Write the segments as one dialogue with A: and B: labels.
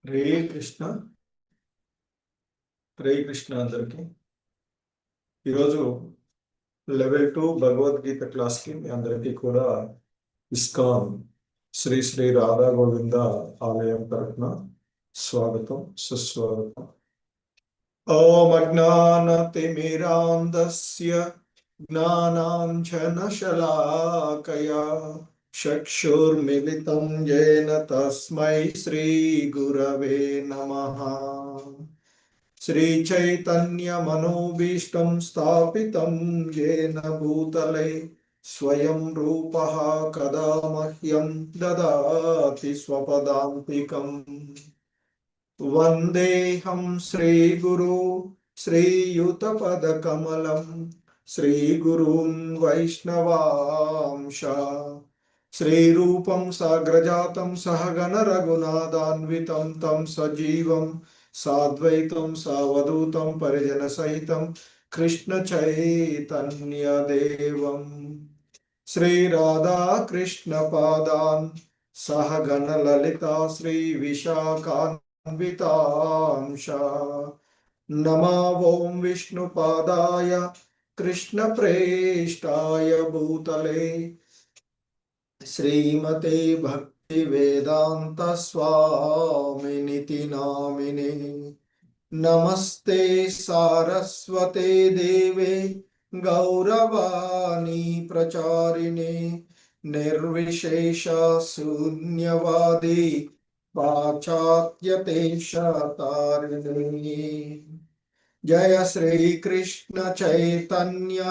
A: హరే కృష్ణ. హరే కృష్ణ అందరికి. ఈరోజు లెవెల్ 2 భగవద్గీత క్లాస్కి మీ అందరికీ కూడా ఇస్కాన్ శ్రీ శ్రీ రాధా గోవింద ఆలయం తరఫున స్వాగతం, సుస్వాగతం. ఓం అజ్ఞానతిమిరాంధస్య జ్ఞానాంజనశలాకయా చక్షుర్మిలితం येन తస్మై శ్రీ గురవే నమః. श्रीचैतन्यमनोभीष्टं स्थापितं येन भूतले स्वयं रूपः कदा मह्यं ददाति स्वपदान्तिकम्. वन्देऽहं श्रीगुरु श्रीयुतपदकमलं श्रीगुरून् वैष्णवांश श्रीरूपं साग्रजातं सहगण रघुनाथान्वितं तं सजीवं साद्वैतं सावधूतं परिजनसहितं कृष्ण चैतन्यदेवं श्रीराधा कृष्ण पादान् सहगण ललिता श्रीविशाखान्वितांश नमो ओं विष्णुपादाय कृष्णप्रेष्ठाय भूतले श्रीमते भक्ति वेदांत स्वामिनिति नामिने. नमस्ते सारस्वते देवे गौरवाणी प्रचारिणे निर्विशेष शून्यवादी पाश्चात्यदेशतारिणे. जय श्री कृष्ण चैतन्य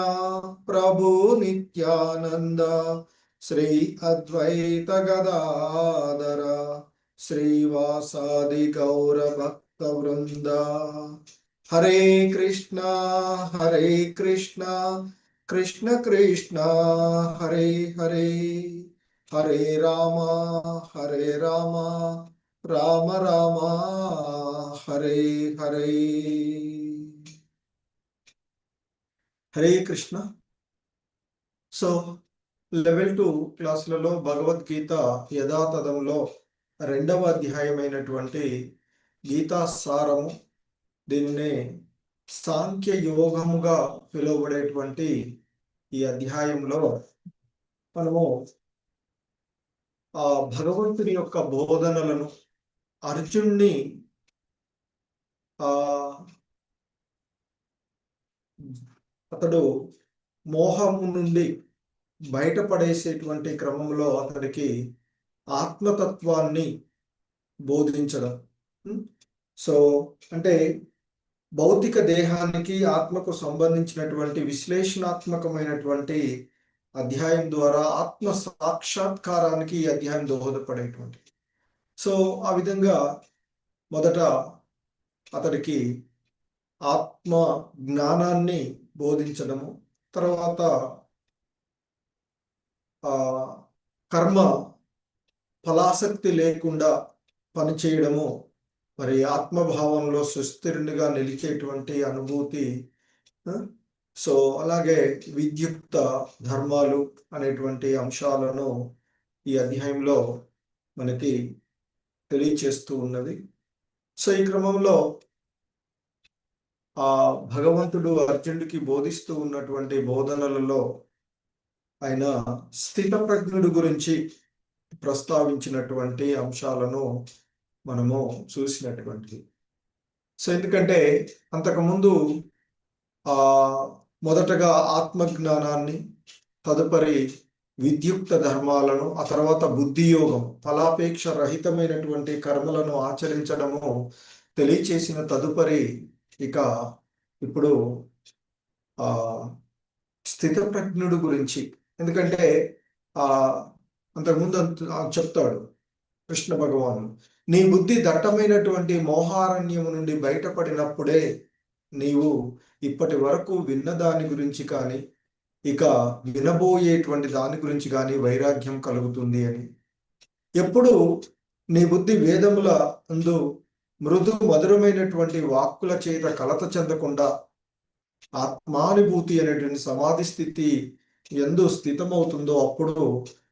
A: प्रभु नित्यानंद श्री अद्वैत गदाधर श्रीवासादि गौर भक्त वृंद. हरे कृष्णा कृष्ण कृष्ण हरे हरे, हरे राम राम राम हरे हरे. हरे कृष्ण. సో లెవెల్ 2 క్లాసులలో భగవద్గీత యథాతథంలో 2వ అధ్యాయమైనటువంటి గీతా సారము, దీనినే సాంఖ్య యోగముగా పిలువబడేటువంటి ఈ అధ్యాయంలో మనము ఆ భగవంతుని యొక్క బోధనలను అర్జున్ని అతడు మోహము నుండి బయటపడేసేటువంటి క్రమంలో అతడికి ఆత్మతత్వాన్ని బోధించడం. సో అంటే భౌతిక దేహానికి ఆత్మకు సంబంధించినటువంటి విశ్లేషణాత్మకమైనటువంటి అధ్యాయం ద్వారా ఆత్మ సాక్షాత్కారానికి ఈ అధ్యాయం దోహదపడేటువంటి. సో ఆ విధంగా మొదట అతడికి ఆత్మ జ్ఞానాన్ని బోధించడము, తర్వాత కర్మ ఫలాసక్తి లేకుండా పనిచేయడము, మరి ఆత్మభావంలో సుస్థిరునిగా నిలిచేటువంటి అనుభూతి. సో అలాగే విద్యుక్త ధర్మాలు అనేటువంటి అంశాలను ఈ అధ్యాయంలో మనకి తెలియచేస్తూ ఉన్నది. సో ఈ క్రమంలో ఆ భగవంతుడు అర్జునుడికి బోధిస్తూ ఉన్నటువంటి బోధనలలో ఆయన స్థితప్రజ్ఞుడి గురించి ప్రస్తావించినటువంటి అంశాలను మనము చూసినటువంటిది. సో ఎందుకంటే అంతకుముందు మొదటగా ఆత్మజ్ఞానాన్ని, తదుపరి విద్యుక్త ధర్మాలను, ఆ తర్వాత బుద్ధియోగం, ఫలాపేక్ష రహితమైనటువంటి కర్మలను ఆచరించడము తెలియచేసిన తదుపరి ఇప్పుడు స్థితప్రజ్ఞుడు గురించి. ఎందుకంటే అంతకుముందు చెప్తాడు కృష్ణ భగవాను, నీ బుద్ధి దట్టమైనటువంటి మోహారణ్యము నుండి బయటపడినప్పుడే నీవు ఇప్పటి వరకు విన్న దాని గురించి కానీ ఇక వినబోయేటువంటి దాని గురించి కానీ వైరాగ్యం కలుగుతుంది అని. ఎప్పుడు నీ బుద్ధి వేదముల అందు మృదు మధురమైనటువంటి వాక్కుల చేత కలత చెందకుండా ఆత్మానుభూతి అనేటువంటి సమాధి స్థితి ఎందు స్థితమవుతుందో అప్పుడు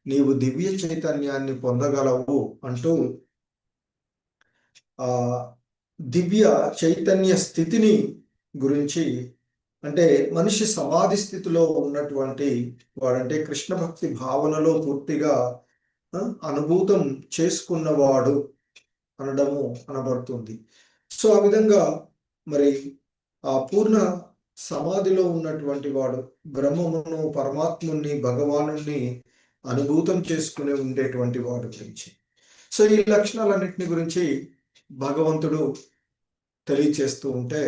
A: నీవు దివ్య చైతన్యాన్ని పొందగలవు అంటూ ఆ దివ్య చైతన్య స్థితిని గురించి, అంటే మనిషి సమాధి స్థితిలో ఉన్నటువంటి వాడంటే కృష్ణ భక్తి భావనలో పూర్తిగా అనుభూతం చేసుకున్నవాడు అనడము అనబడుతుంది. సో ఆ విధంగా మరి ఆ పూర్ణ సమాధిలో ఉన్నటువంటి వాడు బ్రహ్మమును, పరమాత్ముని, భగవానుని అనుభూతం చేసుకుని ఉండేటువంటి వాడు గురించి, సో ఈ లక్షణాలన్నింటినీ గురించి భగవంతుడు తెలియచేస్తూ ఉంటే,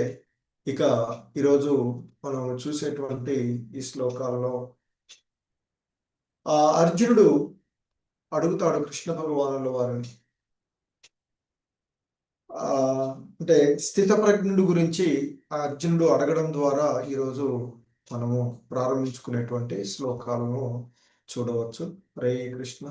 A: ఇక ఈరోజు మనం చూసేటువంటి ఈ శ్లోకాల్లో ఆ అర్జునుడు అడుగుతాడు కృష్ణ భగవానుల వారిని, అంటే స్థితప్రజ్ఞుడు గురించి ఆ అర్జునుడు అడగడం ద్వారా ఈరోజు మనము ప్రారంభించుకునేటువంటి శ్లోకాలను చూడవచ్చు. హరే కృష్ణ.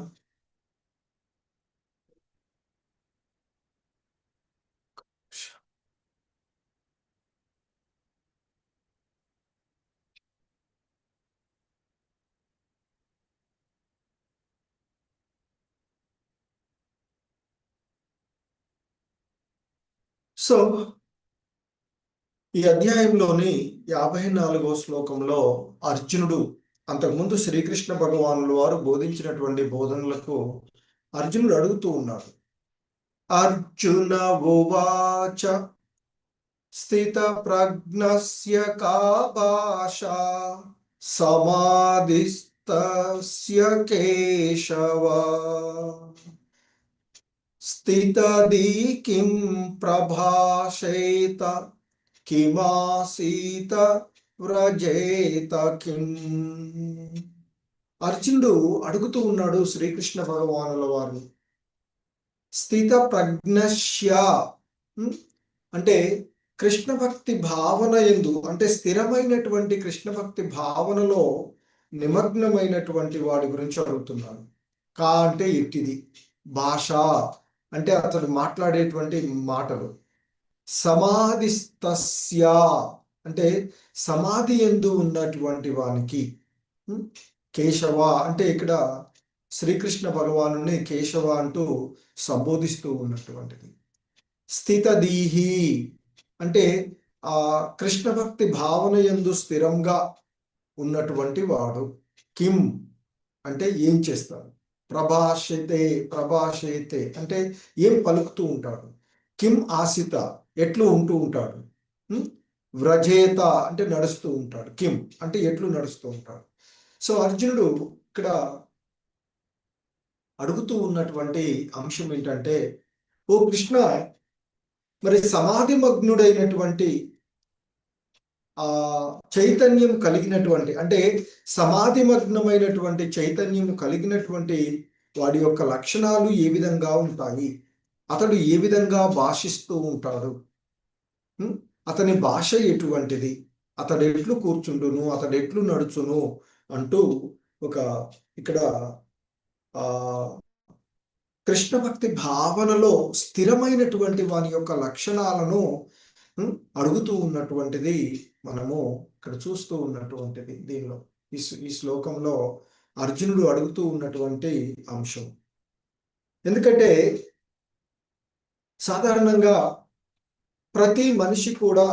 A: సో ఈ అధ్యాయంలోని 54వ శ్లోకంలో అర్జునుడు అంతకుముందు శ్రీకృష్ణ భగవానుల వారు బోధించినటువంటి బోధనలకు అర్జునుడు అడుగుతూ ఉన్నాడు. అర్జున ఉవాచ స్థిత ప్రజ్ఞస్య కా భాషా సమాధిస్తస్య కేశవ స్థితది కిం ప్రభాషేత కిమాసీత వ్రజేత కిం. అర్జునుడు అడుగుతూ ఉన్నాడు శ్రీకృష్ణ భగవానుల వారిని, స్థిత ప్రజ్ఞస్య అంటే కృష్ణ భక్తి భావన యందు, అంటే స్థిరమైనటువంటి కృష్ణ భక్తి భావనలో నిమగ్నమైనటువంటి వాడి గురించి అడుగుతున్నాడు. కా అంటే ఇట్టిది, భాష అంటే అతడు మాట్లాడేటువంటి మాటలు, సమాధిస్తస్య అంటే సమాధి యందు ఉన్నటువంటి వానికి, కేశవ అంటే ఇక్కడ శ్రీకృష్ణ భగవాను కేశవ అంటూ సంబోధిస్తూ ఉన్నటువంటిది. స్థితదీహి అంటే ఆ కృష్ణ భక్తి భావన యందు స్థిరంగా ఉన్నటువంటి వాడు. కిం అంటే ఏం చేస్తాడు, ప్రభాషతే ప్రభాషేతే అంటే ఏం పలుకుతూ ఉంటాడు, కిం ఆసిత ఎట్లు ఉంటూ ఉంటాడు, వ్రజేత అంటే నడుస్తూ ఉంటాడు, కిం అంటే ఎట్లు నడుస్తూ ఉంటాడు. సో అర్జునుడు ఇక్కడ అడుగుతూ ఉన్నటువంటి అంశం ఏంటంటే, ఓ కృష్ణ, మరి సమాధి మగ్నుడైనటువంటి ఆ చైతన్యం కలిగినటువంటి, అంటే సమాధి మగ్నమైనటువంటి చైతన్యం కలిగినటువంటి వాడి యొక్క లక్షణాలు ఏ విధంగా ఉంటాయి, అతడు ఏ విధంగా భాషిస్తూ ఉంటాడు, అతని భాష ఎటువంటిది, అతడు ఎట్లు కూర్చుండును, అతడు ఎట్లు నడుచును అంటూ ఒక ఇక్కడ ఆ కృష్ణ భక్తి భావనలో స్థిరమైనటువంటి వాని యొక్క లక్షణాలను అడుగుతూ ఉన్నటువంటిది మనము ఇక్కడ చూస్తూ ఉన్నటువంటిది. దీనిలో ఈ శ్లోకంలో అర్జునుడు అడుగుతూ ఉన్నటువంటి అంశం. ఎందుకంటే సాధారణంగా ప్రతి మనిషి కూడా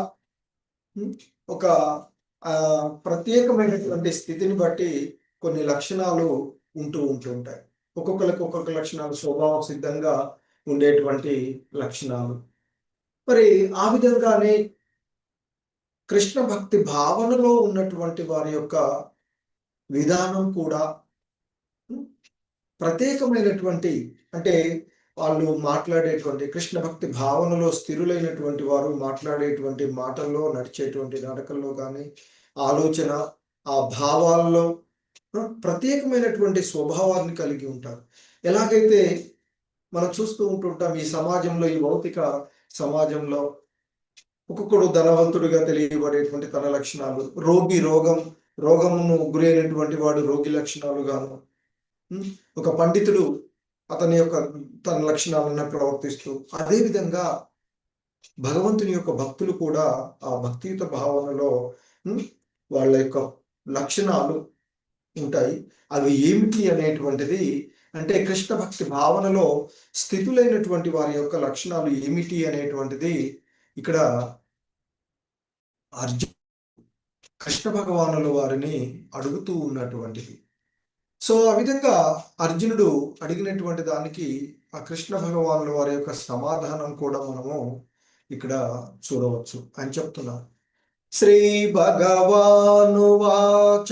A: ఒక ప్రత్యేకమైనటువంటి స్థితిని బట్టి కొన్ని లక్షణాలు ఉంటుంటాయి. ఒక్కొక్కరికి ఒక్కొక్క లక్షణాలు స్వభావ సిద్ధంగా ఉండేటువంటి లక్షణాలు. మరి ఆ విధంగానే కృష్ణ భక్తి భావనలో ఉన్నటువంటి వారి యొక్క విధానం కూడా ప్రత్యేకమైనటువంటి, అంటే వాళ్ళు మాట్లాడేటువంటి కృష్ణ భక్తి భావనలో స్థిరులైనటువంటి వారు మాట్లాడేటువంటి మాటల్లో, నడిచేటువంటి నడకల్లో కానీ, ఆలోచన ఆ భావాల్లో ప్రత్యేకమైనటువంటి స్వభావాన్ని కలిగి ఉంటారు. ఎలాగైతే మనం చూస్తూ ఉంటుంటాం ఈ సమాజంలో, ఈ భౌతిక సమాజంలో ఒక్కొక్కడు ధనవంతుడిగా తెలియబడేటువంటి తన లక్షణాలు, రోగమును గురైనటువంటి వాడు రోగి లక్షణాలు గాను, ఒక పండితుడు అతని యొక్క తన లక్షణాలను ప్రవర్తిస్తూ, అదేవిధంగా భగవంతుని యొక్క భక్తులు కూడా ఆ భక్తియుత భావనలో వాళ్ళ యొక్క లక్షణాలు ఉంటాయి. అవి ఏమిటి అనేటువంటిది అంటే కృష్ణ భక్తి భావనలో స్థితులైనటువంటి వారి యొక్క లక్షణాలు ఏమిటి అనేటువంటిది ఇక్కడ అర్జున్ కృష్ణ భగవానుల వారిని అడుగుతూ ఉన్నటువంటిది. సో ఆ విధంగా అర్జునుడు అడిగినటువంటి దానికి ఆ కృష్ణ భగవానుల వారి యొక్క సమాధానం కూడా మనము ఇక్కడ చూడవచ్చు. ఆయన చెప్తున్నారు, శ్రీ భగవానువాచ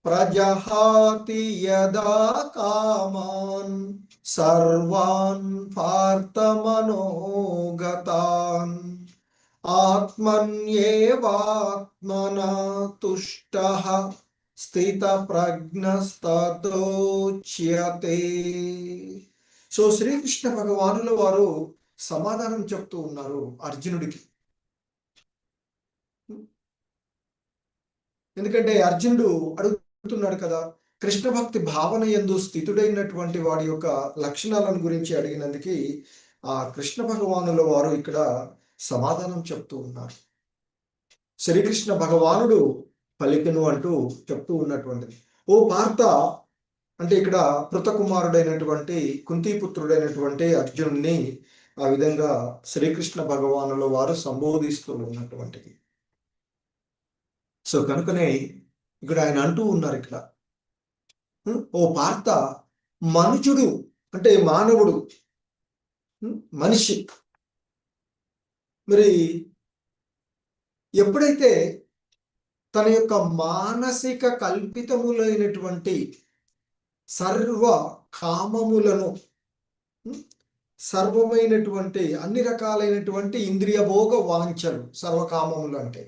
A: ప్రజహాతి యదా కామాన్ సర్వాన్ పార్థమనోగతాన్ ఆత్మన్యేవాత్మనా తుష్టః స్థితప్రజ్ఞస్తతోచ్యతే. సో శ్రీకృష్ణ భగవానుల వారు సమాధానం చెప్తూ ఉన్నారు అర్జునుడికి. ఎందుకంటే అర్జునుడు అడుగుతున్నాడు కదా, కృష్ణ భక్తి భావన యందు స్థితుడైనటువంటి వాడి యొక్క లక్షణాలను గురించి అడిగినందుకు ఆ కృష్ణ భగవానుల వారు ఇక్కడ సమాధానం చెప్తూ ఉన్నారు. శ్రీకృష్ణ భగవానుడు పలికెను అంటూ చెప్తూ ఉన్నటువంటిది. ఓ పార్థ, అంటే ఇక్కడ పృతకుమారుడైనటువంటి కుంతీపుత్రుడైనటువంటి అర్జునుడిని ఆ విధంగా శ్రీకృష్ణ భగవానుల వారు సంబోధిస్తూ ఉన్నటువంటిది. సో కనుకనే ఇక్కడ ఆయన అంటూ ఉన్నారు ఇక్కడ, ఓ పార్థ, మనుషుడు అంటే మానవుడు, మనిషి మరి ఎప్పుడైతే తన యొక్క మానసిక కల్పితములైనటువంటి సర్వ కామములను, సర్వమైనటువంటి అన్ని రకాలైనటువంటి ఇంద్రియ భోగ వాంఛలు, సర్వకామములు అంటే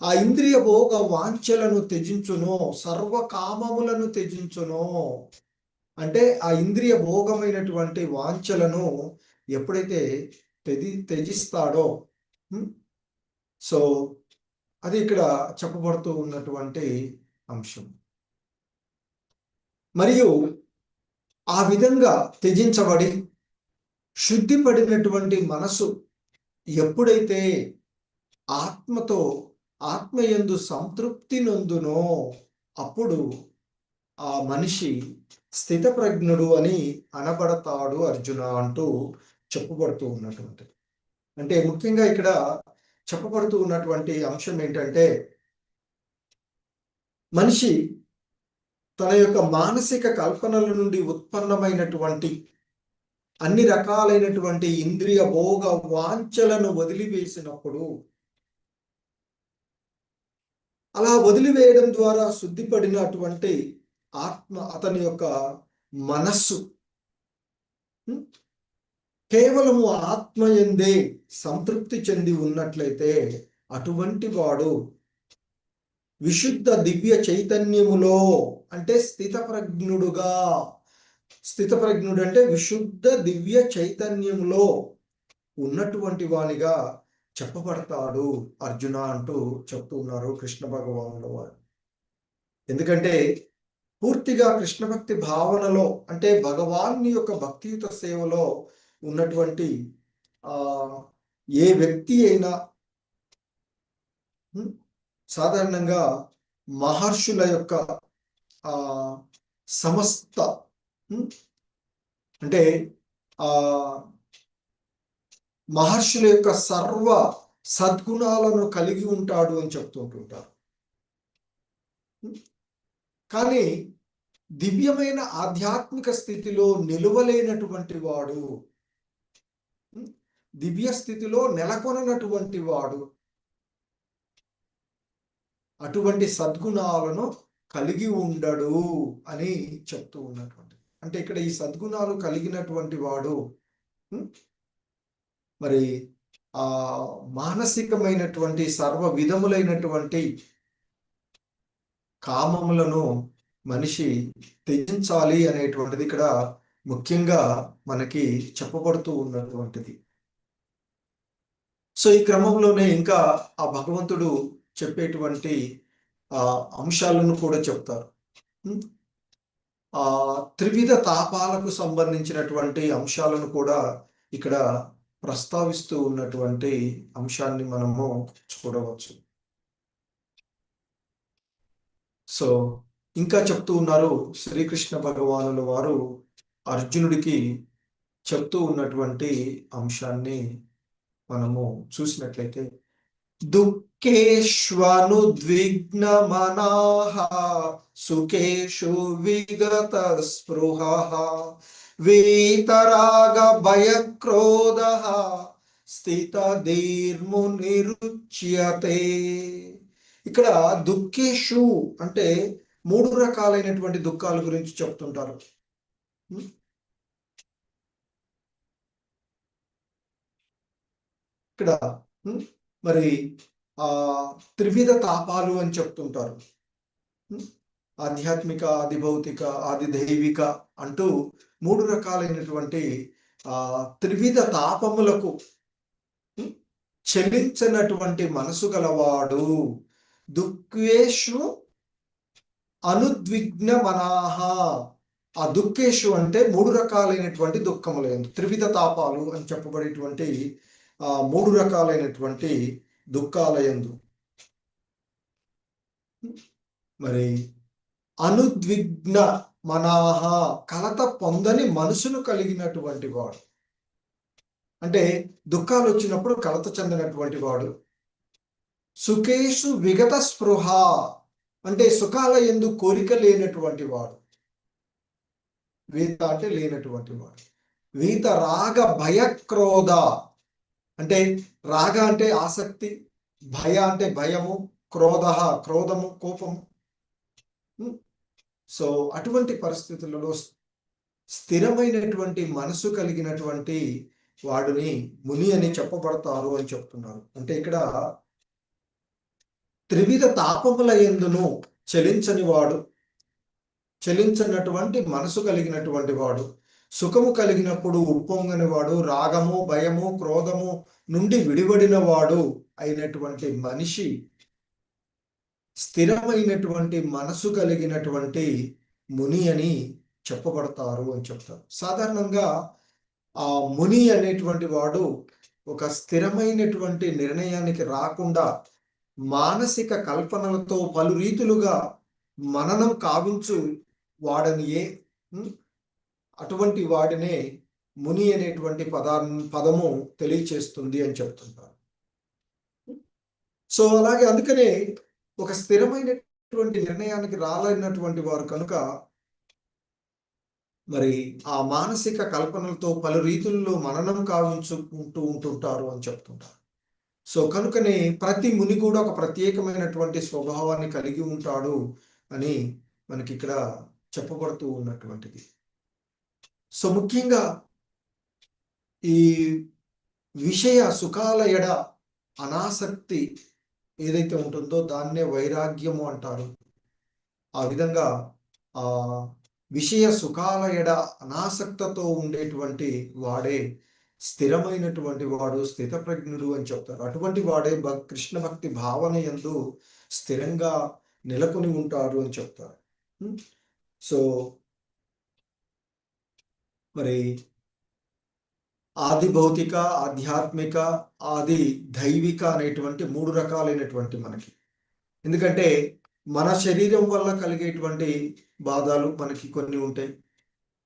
A: ఆ ఇంద్రియ భోగ వాంఛలను త్యజించునో, సర్వకామములను త్యజించునో, అంటే ఆ ఇంద్రియ భోగమైనటువంటి వాంఛలను ఎప్పుడైతే త్యజిస్తాడో, సో అది ఇక్కడ చెప్పబడుతూ ఉన్నటువంటి అంశం. మరియు ఆ విధంగా త్యజించబడి శుద్ధిపడినటువంటి మనసు ఎప్పుడైతే ఆత్మతో ఆత్మయందు సంతృప్తి నొందునో అప్పుడు ఆ మనిషి స్థితప్రజ్ఞుడు అని అనబడతాడు అర్జున అంటూ చెప్పబడుతూ ఉన్నటువంటిది. అంటే ముఖ్యంగా ఇక్కడ చెప్పబడుతూ ఉన్నటువంటి అంశం ఏంటంటే, మనిషి తన యొక్క మానసిక కల్పనల నుండి ఉత్పన్నమైనటువంటి అన్ని రకాలైనటువంటి ఇంద్రియ భోగ వాంఛలను వదిలివేసినప్పుడు, అలా వదిలివేయడం ద్వారా శుద్ధిపడినటువంటి ఆత్మ, అతని యొక్క మనస్సు కేవలము ఆత్మయందే సంతృప్తి చెంది ఉన్నట్లయితే అటువంటి వాడు విశుద్ధ దివ్య చైతన్యములో, అంటే స్థితప్రజ్ఞుడుగా, స్థితప్రజ్ఞుడు అంటే విశుద్ధ దివ్య చైతన్యములో ఉన్నటువంటి వానిగా చెప్పబడతాడు అర్జున అంటూ చెప్తూ ఉన్నారు కృష్ణ భగవానుల వారు. ఎందుకంటే పూర్తిగా కృష్ణ భక్తి భావనలో, అంటే భగవాన్ని యొక్క భక్తియుత సేవలో ఉన్నటువంటి ఏ వ్యక్తి అయినా సాధారణంగా మహర్షుల యొక్క సమస్త, అంటే మహర్షుల యొక్క సర్వ సద్గుణాలను కలిగి ఉంటాడు అని చెప్తుంటుంటారు. కానీ దివ్యమైన ఆధ్యాత్మిక స్థితిలో నిలువలేనటువంటి వాడు, దివ్య స్థితిలో నెలకొననటువంటి వాడు అటువంటి సద్గుణాలను కలిగి ఉండడు అని చెప్తూ ఉన్నటువంటి, అంటే ఇక్కడ ఈ సద్గుణాలు కలిగినటువంటి వాడు మరి ఆ మానసికమైనటువంటి సర్వ విధములైనటువంటి కామములను మనిషి త్యజించాలి అనేటువంటిది ఇక్కడ ముఖ్యంగా మనకి చెప్పబడుతూ ఉన్నటువంటిది. సో ఈ క్రమంలోనే ఇంకా ఆ భగవంతుడు చెప్పేటువంటి అంశాలను కూడా చెప్తారు. ఆ త్రివిధ తాపాలకు సంబంధించినటువంటి అంశాలను కూడా ఇక్కడ ప్రస్తావిస్తూ ఉన్నటువంటి అంశాన్ని మనము చూడవచ్చు. సో ఇంకా చెప్తూ ఉన్నారు శ్రీకృష్ణ భగవానుల వారు అర్జునుడికి చెప్తూ ఉన్నటువంటి అంశాన్ని మనము చూసినట్లయితే, దుఃఖేష్వనుద్విగ్నమనాః సుఖేషు విగత స్పృహః వీతరాగ భయక్రోధః స్థితధీర్మునిరుచ్యతే. ఇక్కడ దుఃఖేషు అంటే 3 రకాలైనటువంటి దుఃఖాల గురించి చెప్తుంటారు. ఇక్కడ మరి త్రివిధ తాపాలు అని చెప్తుంటారు. ఆధ్యాత్మిక, ఆది భౌతిక, ఆది దైవిక అంటూ 3 రకాలైనటువంటి త్రివిధ తాపములకు చెలించినటువంటి మనసు గలవాడు. దుఃఖేషు అనుద్విగ్న మనాహ. ఆ దుఃఖేషు అంటే 3 రకాలైనటువంటి దుఃఖములు, త్రివిధ తాపాలు అని చెప్పబడేటువంటి 3 రకాలైనటువంటి దుఃఖాలయందు మరి అనుద్విగ్న మనాహ కలత పొందని మనసును కలిగినటువంటి వాడు. అంటే దుఃఖాలు వచ్చినప్పుడు కలత చెందినటువంటి వాడు. సుఖేషు విగత స్పృహ అంటే సుఖాల యందు కోరిక లేనటువంటి వాడు. వీత అంటే లేనటువంటి వాడు. వీత రాగ భయ క్రోధ అంటే రాగ అంటే ఆసక్తి, భయ అంటే భయము, క్రోధ క్రోధము, కోపము. సో అటువంటి పరిస్థితులలో స్థిరమైనటువంటి మనసు కలిగినటువంటి వాడిని ముని అని చెప్పబడతారు అని చెప్తున్నారు. అంటే ఇక్కడ త్రివిధ తాపముల యందును చలించని వాడు, చలించనటువంటి మనసు కలిగినటువంటి వాడు, సుఖము కలిగినప్పుడు ఉప్పొంగని వాడు, రాగము, భయము, క్రోధము నుండి విడివడిన వాడు అయినటువంటి మనిషి స్థిరమైనటువంటి మనసు కలిగినటువంటి ముని అని చెప్పబడతారు అని చెప్తారు. సాధారణంగా ఆ ముని అనేటువంటి వాడు ఒక స్థిరమైనటువంటి నిర్ణయానికి రాకుండా మానసిక కల్పనలతో పలు రీతులుగా మననం కావించు వాడనియే. అటువంటి వాడినే ముని అనేటువంటి పదము తెలియచేస్తుంది అని చెప్తుంటారు. సో అలాగే అందుకనే ఒక స్థిరమైనటువంటి నిర్ణయానికి రాలేనటువంటి వారు కనుక మరి ఆ మానసిక కల్పనలతో పలు రీతుల్లో మననం కావించుకుంటూ ఉంటుంటారు అని చెప్తుంటారు. సో కనుకనే ప్రతి ముని కూడా ఒక ప్రత్యేకమైనటువంటి స్వభావాన్ని కలిగి ఉంటాడు అని మనకి ఇక్కడ చెప్పబడుతూ ఉన్నటువంటిది. సో ముఖ్యంగా ఈ విషయ సుఖాల ఎడ అనాసక్తి ఏదైతే ఉంటుందో దాన్నే వైరాగ్యము అంటారు. ఆ విధంగా ఆ విషయ సుఖాల ఎడ అనాసక్తతో ఉండేటువంటి వాడే స్థిరమైనటువంటి వాడు, స్థితప్రజ్ఞుడు అని చెప్తారు. అటువంటి వాడే కృష్ణ భక్తి భావన యందు స్థిరంగా నెలకొని ఉంటారు అని చెప్తారు. సో మరి ఆది భౌతిక, ఆధ్యాత్మిక, ఆది దైవిక అనేటువంటి 3 రకాలైనటువంటి మనకి. ఎందుకంటే మన శరీరం వల్ల కలిగేటువంటి బాధలు మనకి కొన్ని ఉంటాయి.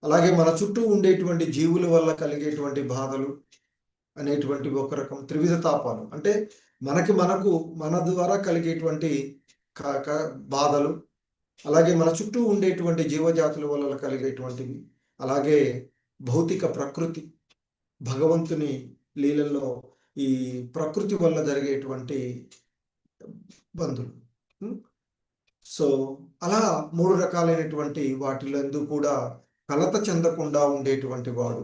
A: అలాగే మన చుట్టూ ఉండేటువంటి జీవుల వల్ల కలిగేటువంటి బాధలు అనేటువంటి ఒక రకం త్రివిధ తాపాలు. అంటే మన ద్వారా కలిగేటువంటి బాధలు, అలాగే మన చుట్టూ ఉండేటువంటి జీవజాతుల వల్ల కలిగేటువంటివి, అలాగే భౌతిక ప్రకృతి, భగవంతుని లీలల్లో ఈ ప్రకృతి వల్ల జరిగేటువంటి బంధులు. సో అలా 3 రకాలైనటువంటి వాటిలందు కూడా కలత చెందకుండా ఉండేటువంటి వాడు.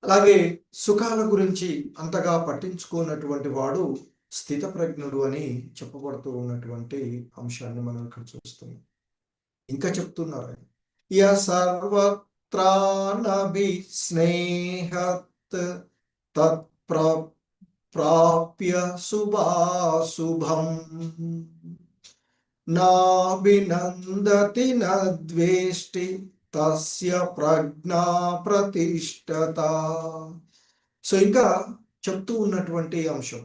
A: అలాగే సుఖాల గురించి అంతగా పట్టించుకున్నటువంటి వాడు స్థితప్రజ్ఞుడు అని చెప్పబడుతూ ఉన్నటువంటి అంశాన్ని మనం ఇక్కడ చూస్తున్నాం. ఇంకా చెప్తున్నారు, య సర్వత్రానభి స్నేహత్ తత్ప్రాప్య శుభాశుభం నాభినందతి నద్వేష్టి తస్య ప్రజ్ఞా ప్రతిష్టత. సో ఇంకా చెప్తూ ఉన్నటువంటి అంశం,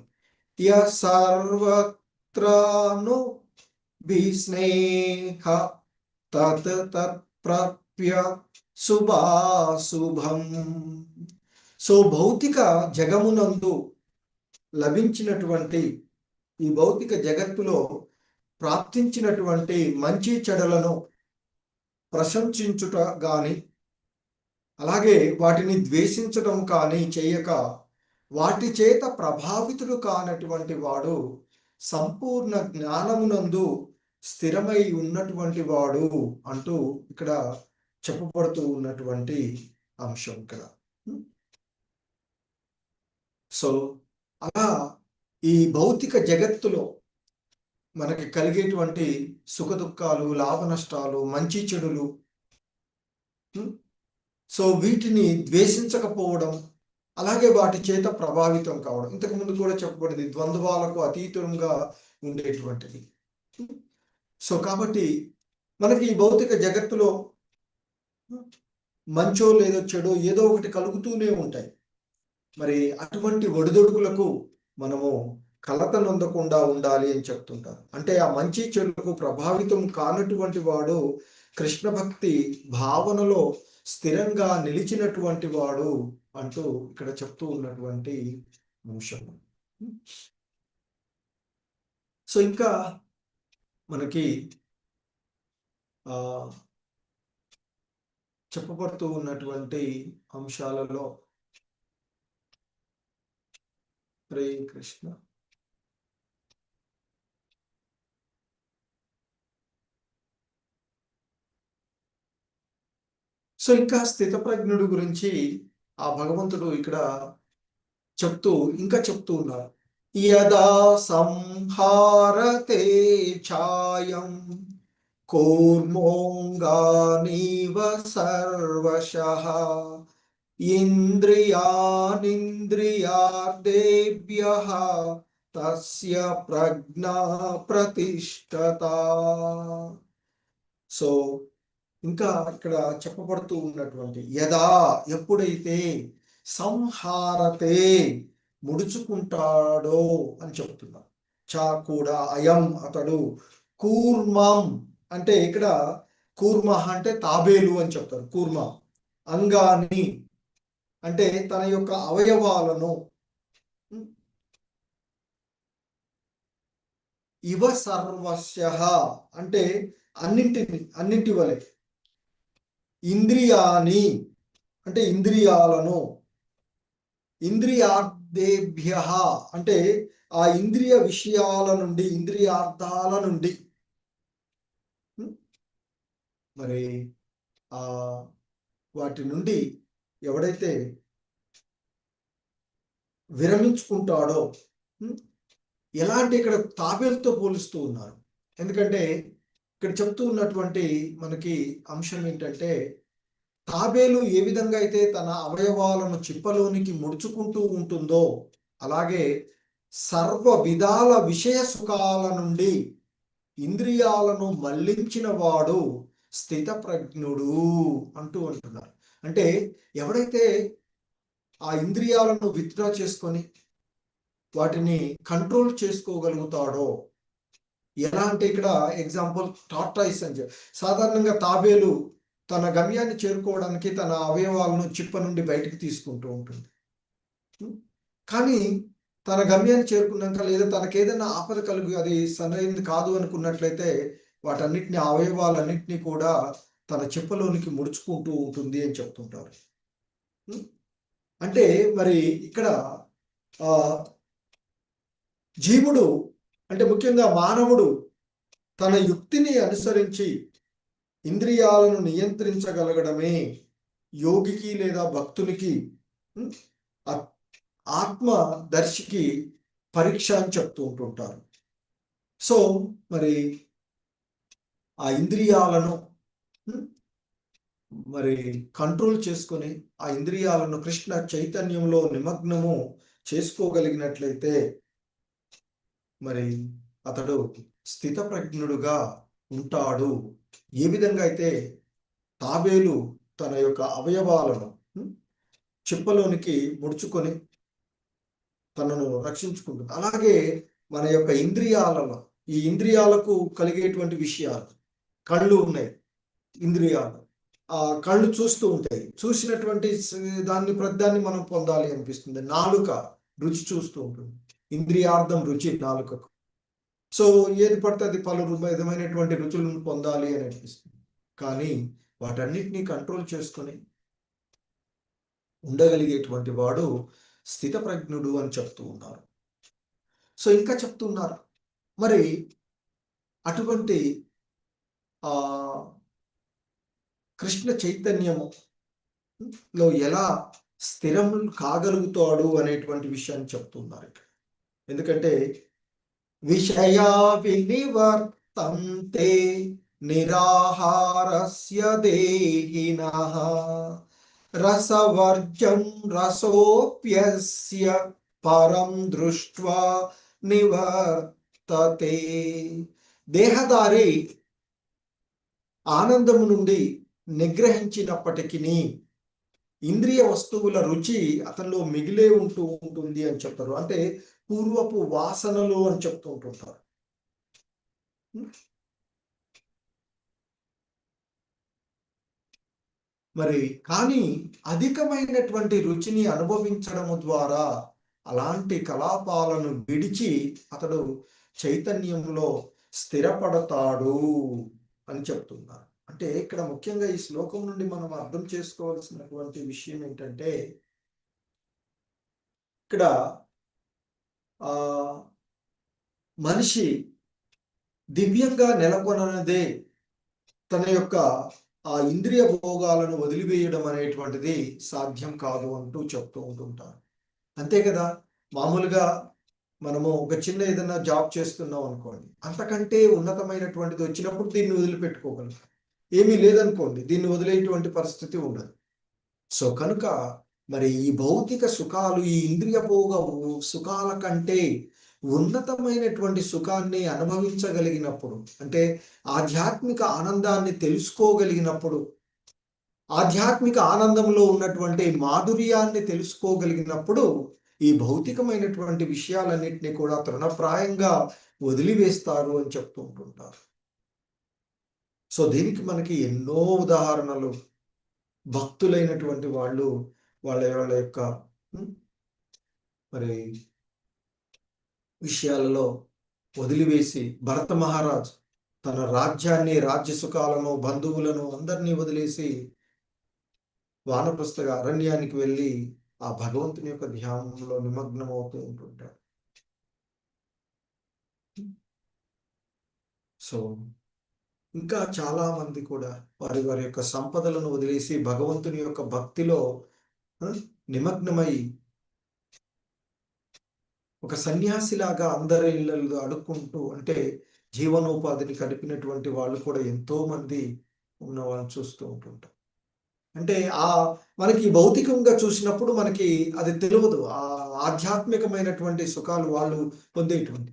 A: య సర్వత్రాను విస్నేహ తత్ తత్ప్రాప్య శుభాశుభం. సో భౌతిక జగమునందు లభించినటువంటి ఈ భౌతిక జగత్తులో ప్రాప్తించినటువంటి మంచి చెడులను ప్రశంసించుట గాని అలాగే వాటిని ద్వేషించడం కానీ చేయక వాటి చేత ప్రభావితుడు కానటువంటి వాడు సంపూర్ణ జ్ఞానమునందు స్థిరమై ఉన్నటువంటి వాడు అంటూ ఇక్కడ చెప్పబడుతూ ఉన్నటువంటి అంశం ఇక్కడ. సో అలా ఈ భౌతిక జగత్తులో మనకి కలిగేటువంటి సుఖ దుఃఖాలు, లాభ నష్టాలు, మంచి చెడులు, సో వీటిని ద్వేషించకపోవడం అలాగే వాటి చేత ప్రభావితం కావడం, ఇంతకు ముందు కూడా చెప్పబడింది ద్వంద్వాలకు అతీతంగా ఉండేటువంటిది. సో కాబట్టి మనకి ఈ భౌతిక జగత్తులో మంచో లేదో చెడో ఏదో ఒకటి కలుగుతూనే ఉంటాయి. మరి అటువంటి ఒడిదొడుకులకు మనము కలత నొందకుండా ఉండాలి అని చెప్తుంటారు. అంటే ఆ మంచి చెడులకు ప్రభావితం కానటువంటి వాడు కృష్ణ భక్తి భావనలో స్థిరంగా నిలిచినటువంటి వాడు అంటూ ఇక్కడ చెప్తూ ఉన్నటువంటి అంశం. సో ఇంకా మనకి చెప్పబడుతూ ఉన్నటువంటి అంశాలలో హరే కృష్ణ. సో ఇంకా స్థితప్రజ్ఞుడు గురించి ఆ భగవంతుడు ఇక్కడ ఇంకా చెప్తూ ఉన్నారు. యదా సంహారతే ఛాయం కూర్మోంగానీవ సర్వశః ఇంద్రియానింద్రియార్థేభ్యః తస్య ప్రజ్ఞా ప్రతిష్ఠత. సో ఇంకా ఇక్కడ చెప్పబడుతూ ఉన్నటువంటి యదా ఎప్పుడైతే సంహారతే ముడుచుకుంటాడో అని చెప్తున్నారు. చా కూడా అయం అతడు కూర్మం అంటే ఇక్కడ కూర్మ అంటే తాబేలు అని చెప్తారు. కూర్మ అంగాన్ని అంటే తన యొక్క అవయవాలను ఇవ సర్వస్య అంటే అన్నింటి వలె ఇంద్రియాని అంటే ఇంద్రియాలను ఇంద్రియార్థేభ్య అంటే ఆ ఇంద్రియ విషయాల నుండి ఇంద్రియార్థాల నుండి మరి ఆ వాటి నుండి ఎవడైతే విరమించుకుంటాడో ఎలాంటి ఇక్కడ తాబేలుతో పోలుస్తూ ఉన్నారు. ఎందుకంటే ఇక్కడ చెప్తూ ఉన్నటువంటి మనకి అంశం ఏంటంటే తాబేలు ఏ విధంగా అయితే తన అవయవాలను చిప్పలోనికి ముడుచుకుంటూ ఉంటుందో అలాగే సర్వ విధాల విషయ సుఖాల నుండి ఇంద్రియాలను మళ్లించిన వాడు స్థితప్రజ్ఞుడు అంటూ అంటున్నారు. అంటే ఎవడైతే ఆ ఇంద్రియాలను విత్డ్రా చేసుకొని వాటిని కంట్రోల్ చేసుకోగలుగుతాడో, ఎలా అంటే ఇక్కడ ఎగ్జాంపుల్ టార్టాయిస్ అని చెప్పి సాధారణంగా తాబేలు తన గమ్యాన్ని చేరుకోవడానికి తన అవయవాలను చిప్ప నుండి బయటికి తీసుకుంటూ ఉంటుంది. కానీ తన గమ్యాన్ని చేరుకున్నాక లేదా తనకు ఏదైనా ఆపద కలిగి అది సరైనది కాదు అనుకున్నట్లయితే వాటన్నిటిని అవయవాలన్నింటినీ కూడా తన చిప్పలోనికి ముడుచుకుంటూ ఉంటుంది అని చెప్తుంటారు. అంటే మరి ఇక్కడ జీవుడు అంటే ముఖ్యంగా మానవుడు తన యుక్తిని అనుసరించి ఇంద్రియాలను నియంత్రించగలగడమే యోగికి లేదా భక్తునికి ఆత్మదర్శికి పరీక్ష అని చెప్తూ ఉంటుంటారు. సో మరి ఆ ఇంద్రియాలను మరి కంట్రోల్ చేసుకొని ఆ ఇంద్రియాలను కృష్ణ చైతన్యంలో నిమగ్నము చేసుకోగలిగినట్లయితే మరి అతడు స్థితప్రజ్ఞుడుగా ఉంటాడు. ఏ విధంగా అయితే తాబేలు తన యొక్క అవయవాలను చిప్పలోనికి ముడుచుకొని తనను రక్షించుకుంటుంది, అలాగే మన యొక్క ఇంద్రియాలను ఈ ఇంద్రియాలకు కలిగేటువంటి విషయాలు. కళ్ళు ఉన్నాయి, ఇంద్రియాలు. ఆ కళ్ళు చూస్తూ ఉంటాయి, చూసినటువంటి దాన్ని ప్రతిదాన్ని మనం పొందాలి అనిపిస్తుంది. నాలుక రుచి చూస్తూ ఉంటుంది, ఇంద్రియార్థం రుచి నాలుకకు. సో ఏది పడితే అది పలు విధమైనటువంటి రుచులను పొందాలి అని అనిపిస్తుంది. కానీ వాటన్నిటినీ కంట్రోల్ చేసుకొని ఉండగలిగేటువంటి వాడు స్థితప్రజ్ఞుడు అని చెప్తూ ఉన్నారు. సో ఇంకా చెప్తున్నారు, మరి అటువంటి ఆ కృష్ణ చైతన్యములో ఎలా స్థిరం కాగలుగుతాడు అనేటువంటి విషయాన్ని చెప్తున్నారు ఇక్కడ. ఎందుకంటే విషయా వినివర్తంతే నిరాహారస్య దేహినః రసవర్జం రసోప్యస్య పరం దృష్ట్వా నివర్తతే. దేహదారి ఆనందము నుండి నిగ్రహించినప్పటికీ ఇంద్రియ వస్తువుల రుచి అతనిలో మిగిలే ఉంటుంది అని చెప్తారు. అంటే పూర్వపు వాసనలు అని చెప్తూ ఉంటుంటారు. మరి కానీ అధికమైనటువంటి రుచిని అనుభవించడము ద్వారా అలాంటి కలాపాలను విడిచి అతడు చైతన్యంలో స్థిరపడతాడు అని చెప్తున్నారు. అంటే ఇక్కడ ముఖ్యంగా ఈ శ్లోకం నుండి మనం అర్థం చేసుకోవాల్సినటువంటి విషయం ఏంటంటే, ఇక్కడ మనిషి దివ్యంగా నెలకొనదే తన యొక్క ఆ ఇంద్రియ భోగాలను వదిలివేయడం అనేటువంటిది సాధ్యం కాదు అంటూ చెప్తూ ఉంటుంటారు. అంతే కదా, మామూలుగా మనము ఒక చిన్న ఏదైనా జాబ్ చేస్తున్నాం అనుకోండి, అంతకంటే ఉన్నతమైనటువంటిది వచ్చినప్పుడు దీన్ని వదిలిపెట్టుకోగలం. ఏమీ లేదనుకోండి, దీన్ని వదిలేటువంటి పరిస్థితి ఉండదు. సో కనుక మరి ఈ భౌతిక సుఖాలు, ఈ ఇంద్రియ భోగ సుఖాల కంటే ఉన్నతమైనటువంటి సుఖాన్ని అనుభవించగలిగినప్పుడు, అంటే ఆధ్యాత్మిక ఆనందాన్ని తెలుసుకోగలిగినప్పుడు, ఆధ్యాత్మిక ఆనందంలో ఉన్నటువంటి మాధుర్యాన్ని తెలుసుకోగలిగినప్పుడు ఈ భౌతికమైనటువంటి విషయాలన్నింటినీ కూడా తృణప్రాయంగా వదిలివేస్తారు అని చెప్తూ ఉంటుంటారు. సో దీనికి మనకి ఎన్నో ఉదాహరణలు, భక్తులైనటువంటి వాళ్ళు వాళ్ళ వాళ్ళ యొక్క మరి విషయాలలో వదిలివేసి, భరత మహారాజ్ తన రాజ్యాన్ని, రాజ్య సుఖాలను, బంధువులను అందరినీ వదిలేసి వానప్రస్థగా అరణ్యానికి వెళ్ళి ఆ భగవంతుని యొక్క ధ్యానంలో నిమగ్నం అవుతూ ఉంటుంటాడు. సో ఇంకా చాలా మంది కూడా వారి వారి యొక్క సంపదలను వదిలేసి భగవంతుని యొక్క భక్తిలో నిమగ్నమై ఒక సన్యాసిలాగా అందరి ఇళ్ళల్లో అడుక్కుంటూ, అంటే జీవనోపాధిని గడిపినటువంటి వాళ్ళు కూడా ఎంతో మంది ఉన్న వాళ్ళని చూస్తూ ఉంటుంటాం. అంటే మనకి భౌతికంగా చూసినప్పుడు మనకి అది తెలియదు, ఆ ఆధ్యాత్మికమైనటువంటి సుఖాలు వాళ్ళు పొందేటువంటి.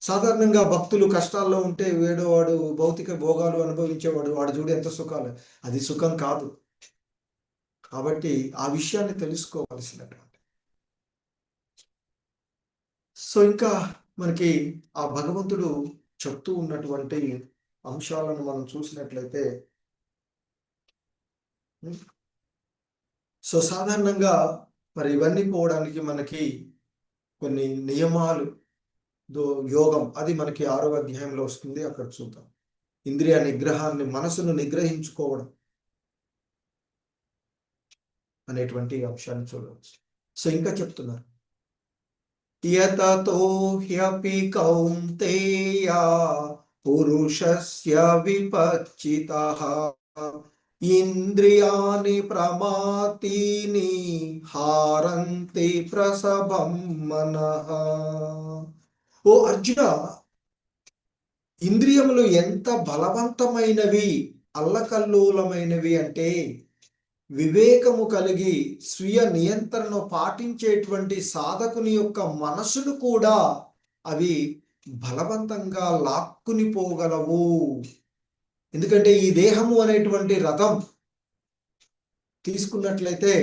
A: సాధారణంగా భక్తులు కష్టాల్లో ఉంటే వేడోవాడు భౌతిక భోగాలు అనుభవించేవాడు, వాడు చూడు ఎంత సుఖాలు, అది సుఖం కాదు. కాబట్టి ఆ విషయాన్ని తెలుసుకోవాల్సినటువంటి. సో ఇంకా మనకి ఆ భగవంతుడు చెప్తూ ఉన్నటువంటి అంశాలను మనం చూసినట్లయితే, సో సాధారణంగా మరి ఇవన్నీ పోవడానికి మనకి కొన్ని నియమాలు, యోగం, అది మనకి 6వ అధ్యాయంలో వస్తుంది, అక్కడ చూద్దాం. ఇంద్రియ నిగ్రహాన్ని, మనసును నిగ్రహించుకోవడం అనేటువంటి అంశాన్ని చూడవచ్చు. సో ఇంకా చెప్తున్నారు, యతతో హ్యపి కౌంతేయ పురుషస్య విపచ్చితః ఇంద్రియాని ప్రమాతీని హారంతి ప్రసభం మనః. ఓ అర్జున, ఇంద్రియములు ఎంత బలవంతమైనవి, అల్లకల్లోలమైనవి అంటే వివేకము కలిగి స్వీయ నియంత్రణను పాటించేటువంటి సాధకుని యొక్క మనసును కూడా అవి బలవంతంగా లాక్కుని పోగలవు. ఎందుకంటే ఈ దేహము అనేటువంటి రథం తీసుకున్నట్లయితే,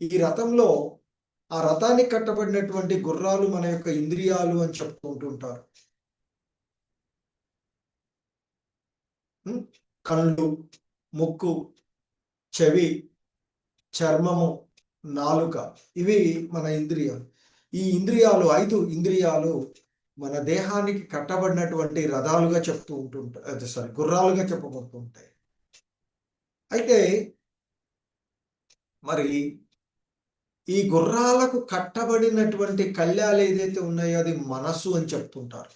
A: ఈ రథంలో ఆ రథానికి కట్టబడినటువంటి గుర్రాలు మన యొక్క ఇంద్రియాలు అని చెప్పుకుంటుంటారు. కళ్ళు, ముక్కు, చెవి, చర్మము, నాలుక, ఇవి మన ఇంద్రియాలు. ఈ ఇంద్రియాలు 5 ఇంద్రియాలు మన దేహానికి కట్టబడినటువంటి రథాలుగా చెప్తూ ఉంటుంటాయి, గుర్రాలుగా చెప్పబడుతూ ఉంటాయి. అయితే మరి ఈ గుర్రాలకు కట్టబడినటువంటి కళ్యాలు ఏదైతే ఉన్నాయో అది మనస్సు అని చెప్తుంటారు.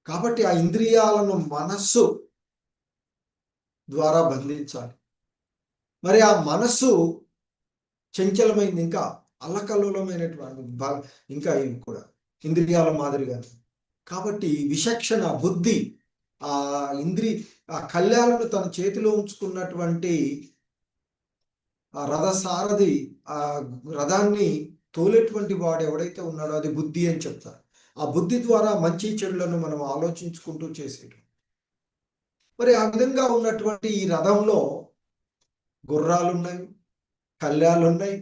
A: కాబట్టి ఆ ఇంద్రియాలను మనస్సు ద్వారా బంధించాలి. మరి ఆ మనస్సు చంచలమైంది, ఇంకా అల్లకల్లోలమైనటువంటి ఇంకా ఇవి కూడా ఇంద్రియాల మాదిరిగా. కాబట్టి విచక్షణ, బుద్ధి, ఆ ఆ కళ్యాలను తన చేతిలో ఉంచుకున్నటువంటి ఆ రథసారథి, ఆ రథాన్ని తోలేటువంటి వాడు ఎవడైతే ఉన్నాడో అది బుద్ధి అని చెప్తారు. ఆ బుద్ధి ద్వారా మంచి చెడులను మనం ఆలోచించుకుంటూ చేసేయడం. మరి ఆ విధంగా ఉన్నటువంటి ఈ రథంలో గుర్రాలున్నాయి, కళ్యాలున్నాయి,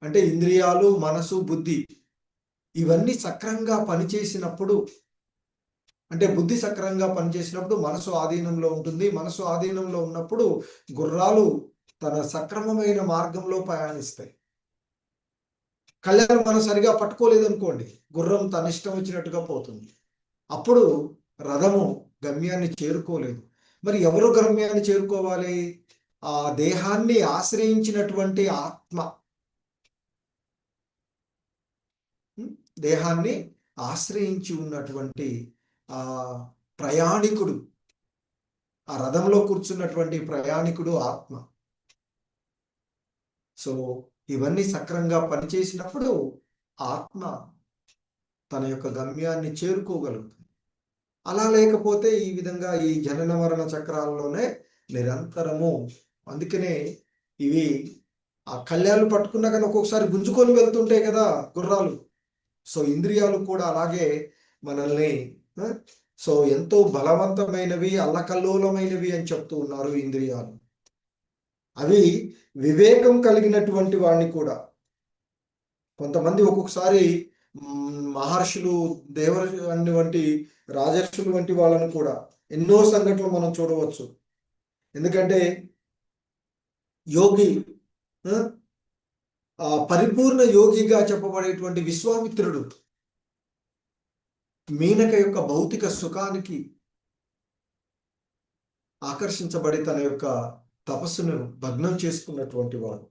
A: అంటే ఇంద్రియాలు, మనసు, బుద్ధి ఇవన్నీ సక్రంగా పనిచేసినప్పుడు, అంటే బుద్ధి సక్రంగా పనిచేసినప్పుడు మనసు ఆధీనంలో ఉంటుంది. మనసు ఆధీనంలో ఉన్నప్పుడు గుర్రాలు తన సక్రమమైన మార్గంలో ప్రయాణిస్తాయి. కళ్యాణం మనం సరిగా పట్టుకోలేదనుకోండి, గుర్రం తన ఇష్టం వచ్చినట్టుగా పోతుంది. అప్పుడు రథము గమ్యాన్ని చేరుకోలేదు. మరి ఎవరు గమ్యాన్ని చేరుకోవాలి? ఆ దేహాన్ని ఆశ్రయించినటువంటి ఆత్మ, దేహాన్ని ఆశ్రయించి ఉన్నటువంటి ఆ ప్రయాణికుడు, ఆ రథంలో కూర్చున్నటువంటి ప్రయాణికుడు ఆత్మ. సో ఇవన్నీ సక్రంగా పనిచేసినప్పుడు ఆత్మ తన యొక్క గమ్యాన్ని చేరుకోగలుగుతుంది. అలా లేకపోతే ఈ విధంగా ఈ జనన మరణ చక్రాల్లోనే నిరంతరము, అందుకనే ఇవి ఆ కళ్యాలు పట్టుకున్నా కానీ ఒక్కొక్కసారి గుంజుకొని వెళ్తుంటాయి కదా గుర్రాలు. సో ఇంద్రియాలు కూడా అలాగే మనల్ని సో ఎంతో బలవంతమైనవి, అల్లకల్లోలమైనవి అని చెప్తూ ఉన్నారు ఇంద్రియాలు. అవి వివేకం కలిగినటువంటి వాడిని కూడా, కొంతమంది ఒక్కొక్కసారి మహర్షులు, దేవర్షి వంటి రాజర్షులు వంటి వాళ్ళను కూడా ఎన్నో సంఘటనలు మనం చూడవచ్చు. ఎందుకంటే యోగి, పరిపూర్ణ యోగిగా చెప్పబడేటువంటి విశ్వామిత్రుడు మీనక యొక్క భౌతిక సుఖానికి ఆకర్షించబడి తన యొక్క తపస్సును భగ్నం చేసుకున్నటువంటి వాడు.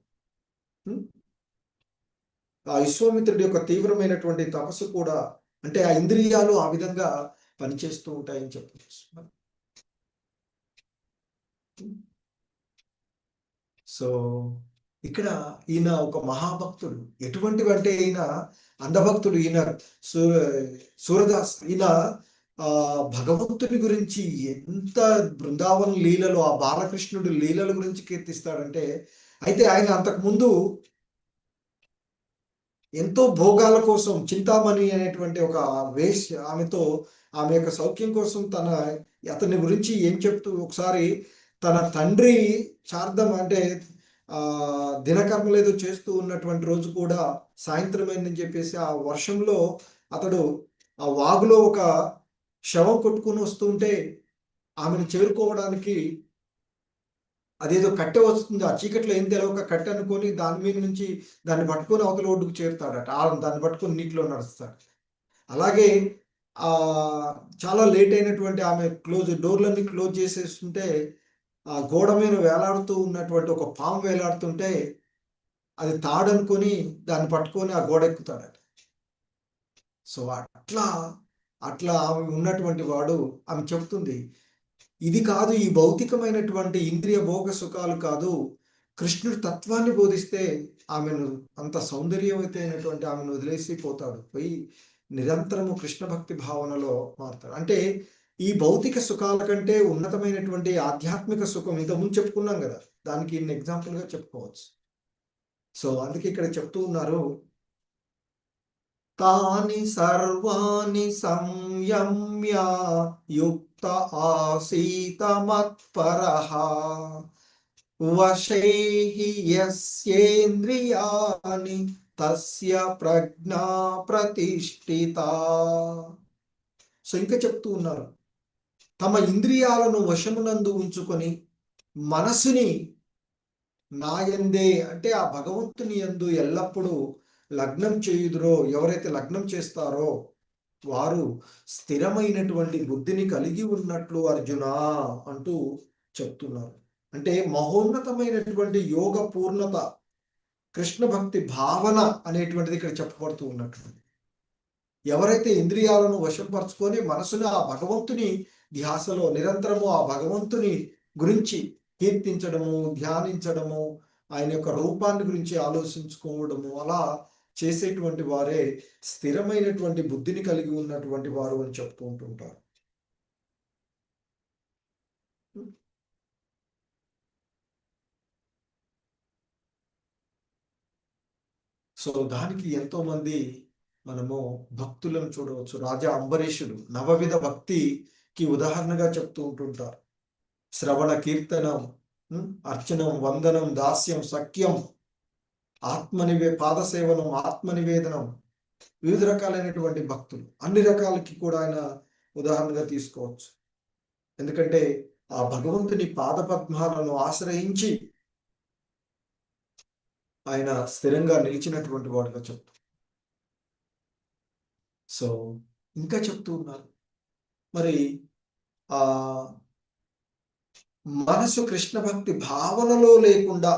A: ఆ విశ్వామిత్రుడి యొక్క తీవ్రమైనటువంటి తపస్సు కూడా, అంటే ఆ ఇంద్రియాలు ఆ విధంగా పనిచేస్తూ ఉంటాయని చెప్పవచ్చు. సో ఇక్కడ ఈయన ఒక మహాభక్తుడు. ఎటువంటి అంటే ఈయన అంధభక్తుడు. ఈయన సూరదాస్. ఈయన భగవంతుని గురించి ఎంత బృందావన లీలలు, ఆ బాలకృష్ణుడి లీలల గురించి కీర్తిస్తాడంటే, అయితే ఆయన అంతకుముందు ఎంతో భోగాల కోసం చింతామణి అనేటువంటి ఒక వేశ్య, ఆమెతో ఆమె యొక్క సౌఖ్యం కోసం అతని గురించి ఏం చెప్తూ, ఒకసారి తన తండ్రి చార్దం అంటే దినకర్మలు ఏదో చేస్తూ ఉన్నటువంటి రోజు కూడా సాయంత్రం అయిందని చెప్పేసి ఆ వర్షంలో అతడు ఆ వాగులో ఒక శవం కొట్టుకుని వస్తుంటే ఆమెను చేరుకోవడానికి అదేదో కట్టె వస్తుంది, ఆ చీకట్లో ఏం తెలవక కట్టె అనుకొని దాని మీద నుంచి దాన్ని పట్టుకొని అవతల ఒడ్డుకు చేరుతాడట. దాన్ని పట్టుకొని నీటిలో నడుస్తాడు. అలాగే చాలా లేట్ అయినటువంటి ఆమె డోర్లన్నీ క్లోజ్ చేసేస్తుంటే ఆ గోడ మీద వేలాడుతూ ఉన్నటువంటి ఒక పాము వేలాడుతుంటే అది తాడనుకొని దాన్ని పట్టుకొని ఆ గోడ ఎక్కుతాడట. సో అట్లా ఆమె ఉన్నటువంటి వాడు, ఆమె చెప్తుంది, ఇది కాదు, ఈ భౌతికమైనటువంటి ఇంద్రియ భోగ సుఖాలు కాదు, కృష్ణుడి తత్వాన్ని బోధిస్తే ఆమెను అంత సౌందర్యవతైనటువంటి ఆమెను వదిలేసి పోతాడు, పోయి నిరంతరము కృష్ణ భక్తి భావనలో మారుతాడు. అంటే ఈ భౌతిక సుఖాల కంటే ఉన్నతమైనటువంటి ఆధ్యాత్మిక సుఖం ఇంతకుముందు చెప్పుకున్నాం కదా, దానికి ఇన్ని ఎగ్జాంపుల్గా చెప్పుకోవచ్చు. సో అందుకే ఇక్కడ చెప్తూ ఉన్నారు, తాని సర్వాణి సంయమ్య యుక్త ఆసీత మత్పరః వశైః యస్యేంద్రియాణి తస్య ప్రజ్ఞా ప్రతిష్ఠిత. సో ఇంకా చెప్తూ ఉన్నారు, తమ ఇంద్రియాలను వశమునందు ఉంచుకొని మనసుని నాయందే అంటే ఆ భగవంతుని యందు ఎల్లప్పుడూ లగ్నం చేయుదురో, ఎవరైతే లగ్నం చేస్తారో వారు స్థిరమైనటువంటి బుద్ధిని కలిగి ఉన్నట్లు అర్జున అంటూ చెప్తున్నారు. అంటే మహోన్నతమైనటువంటి యోగ పూర్ణత, కృష్ణ భక్తి భావన అనేటువంటిది ఇక్కడ చెప్పబడుతూ ఉన్నటువంటి. ఎవరైతే ఇంద్రియాలను వశపరుచుకొని మనసును ఆ భగవంతుని ధ్యాసలో నిరంతరము ఆ భగవంతుని గురించి కీర్తించడము, ధ్యానించడము, ఆయన యొక్క రూపాన్ని గురించి ఆలోచించుకోవడము, అలా చేసేటువంటి వారే స్థిరమైనటువంటి బుద్ధిని కలిగి ఉన్నటువంటి వారు అని చెప్తూ ఉంటుంటారు. సో దానికి ఎంతో మంది మనము భక్తులను చూడవచ్చు. రాజా అంబరీషుడు నవవిధ భక్తికి ఉదాహరణగా చెప్తూ ఉంటుంటారు. శ్రవణ కీర్తనం, అర్చనం, వందనం, దాస్యం, సఖ్యం, పాదసేవనం, ఆత్మనివేదనం, వివిధ రకాలైనటువంటి భక్తులు, అన్ని రకాలకి కూడా ఆయన ఉదాహరణగా తీసుకోవచ్చు. ఎందుకంటే ఆ భగవంతుని పాదపద్మాలను ఆశ్రయించి ఆయన స్థిరంగా నిలిచినటువంటి వాడుగా చెప్తూ. సో ఇంకా చెప్తూ ఉన్నారు. మరి ఆ మనసు కృష్ణ భక్తి భావనలో లేకుండా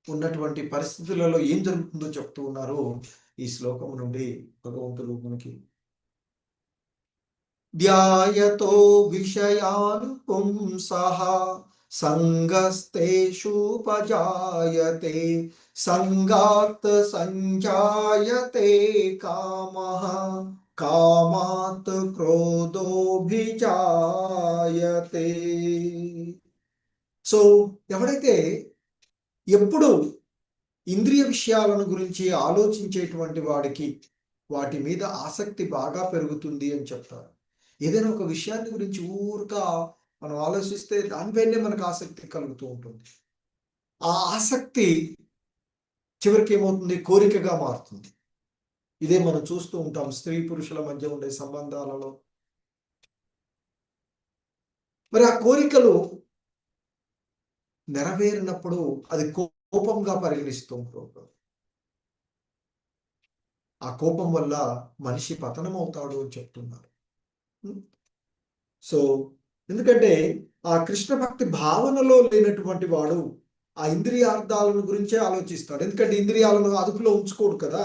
A: ఉన్నటువంటి పరిస్థితులలో ఏం జరుగుతుందో చెప్తూ ఉన్నారు ఈ శ్లోకం నుండి భగవంతుడు మనకి. ధ్యాయతో విషయాన్ పుంసః సంగస్తేషుపజాయతే సంగాత్ సంజాయతే కామః కామాత్ క్రోధోభిజాయతే. సో ఎవడైతే ఎప్పుడు ఇంద్రియ విషయాలను గురించి ఆలోచించేటువంటి వాడికి వాటి మీద ఆసక్తి బాగా పెరుగుతుంది అని చెప్తారు. ఏదైనా ఒక విషయాన్ని గురించి ఊరికా మనం ఆలోచిస్తే దానిపైనే మనకు ఆసక్తి కలుగుతూ ఉంటుంది. ఆ ఆసక్తి చివరికి ఏమవుతుంది, కోరికగా మారుతుంది. ఇదే మనం చూస్తూ ఉంటాం స్త్రీ పురుషుల మధ్య ఉండే సంబంధాలలో. మరి ఆ కోరికలు నెరవేరినప్పుడు అది కోపంగా పరిగణిస్తూ ఉంటాం. ఆ కోపం వల్ల మనిషి పతనం అవుతాడు అని చెప్తున్నారు. సో ఎందుకంటే ఆ కృష్ణ భక్తి భావనలో లేనటువంటి వాడు ఆ ఇంద్రియార్థాలను గురించే ఆలోచిస్తాడు. ఎందుకంటే ఇంద్రియాలను అదుపులో ఉంచుకోడు కదా.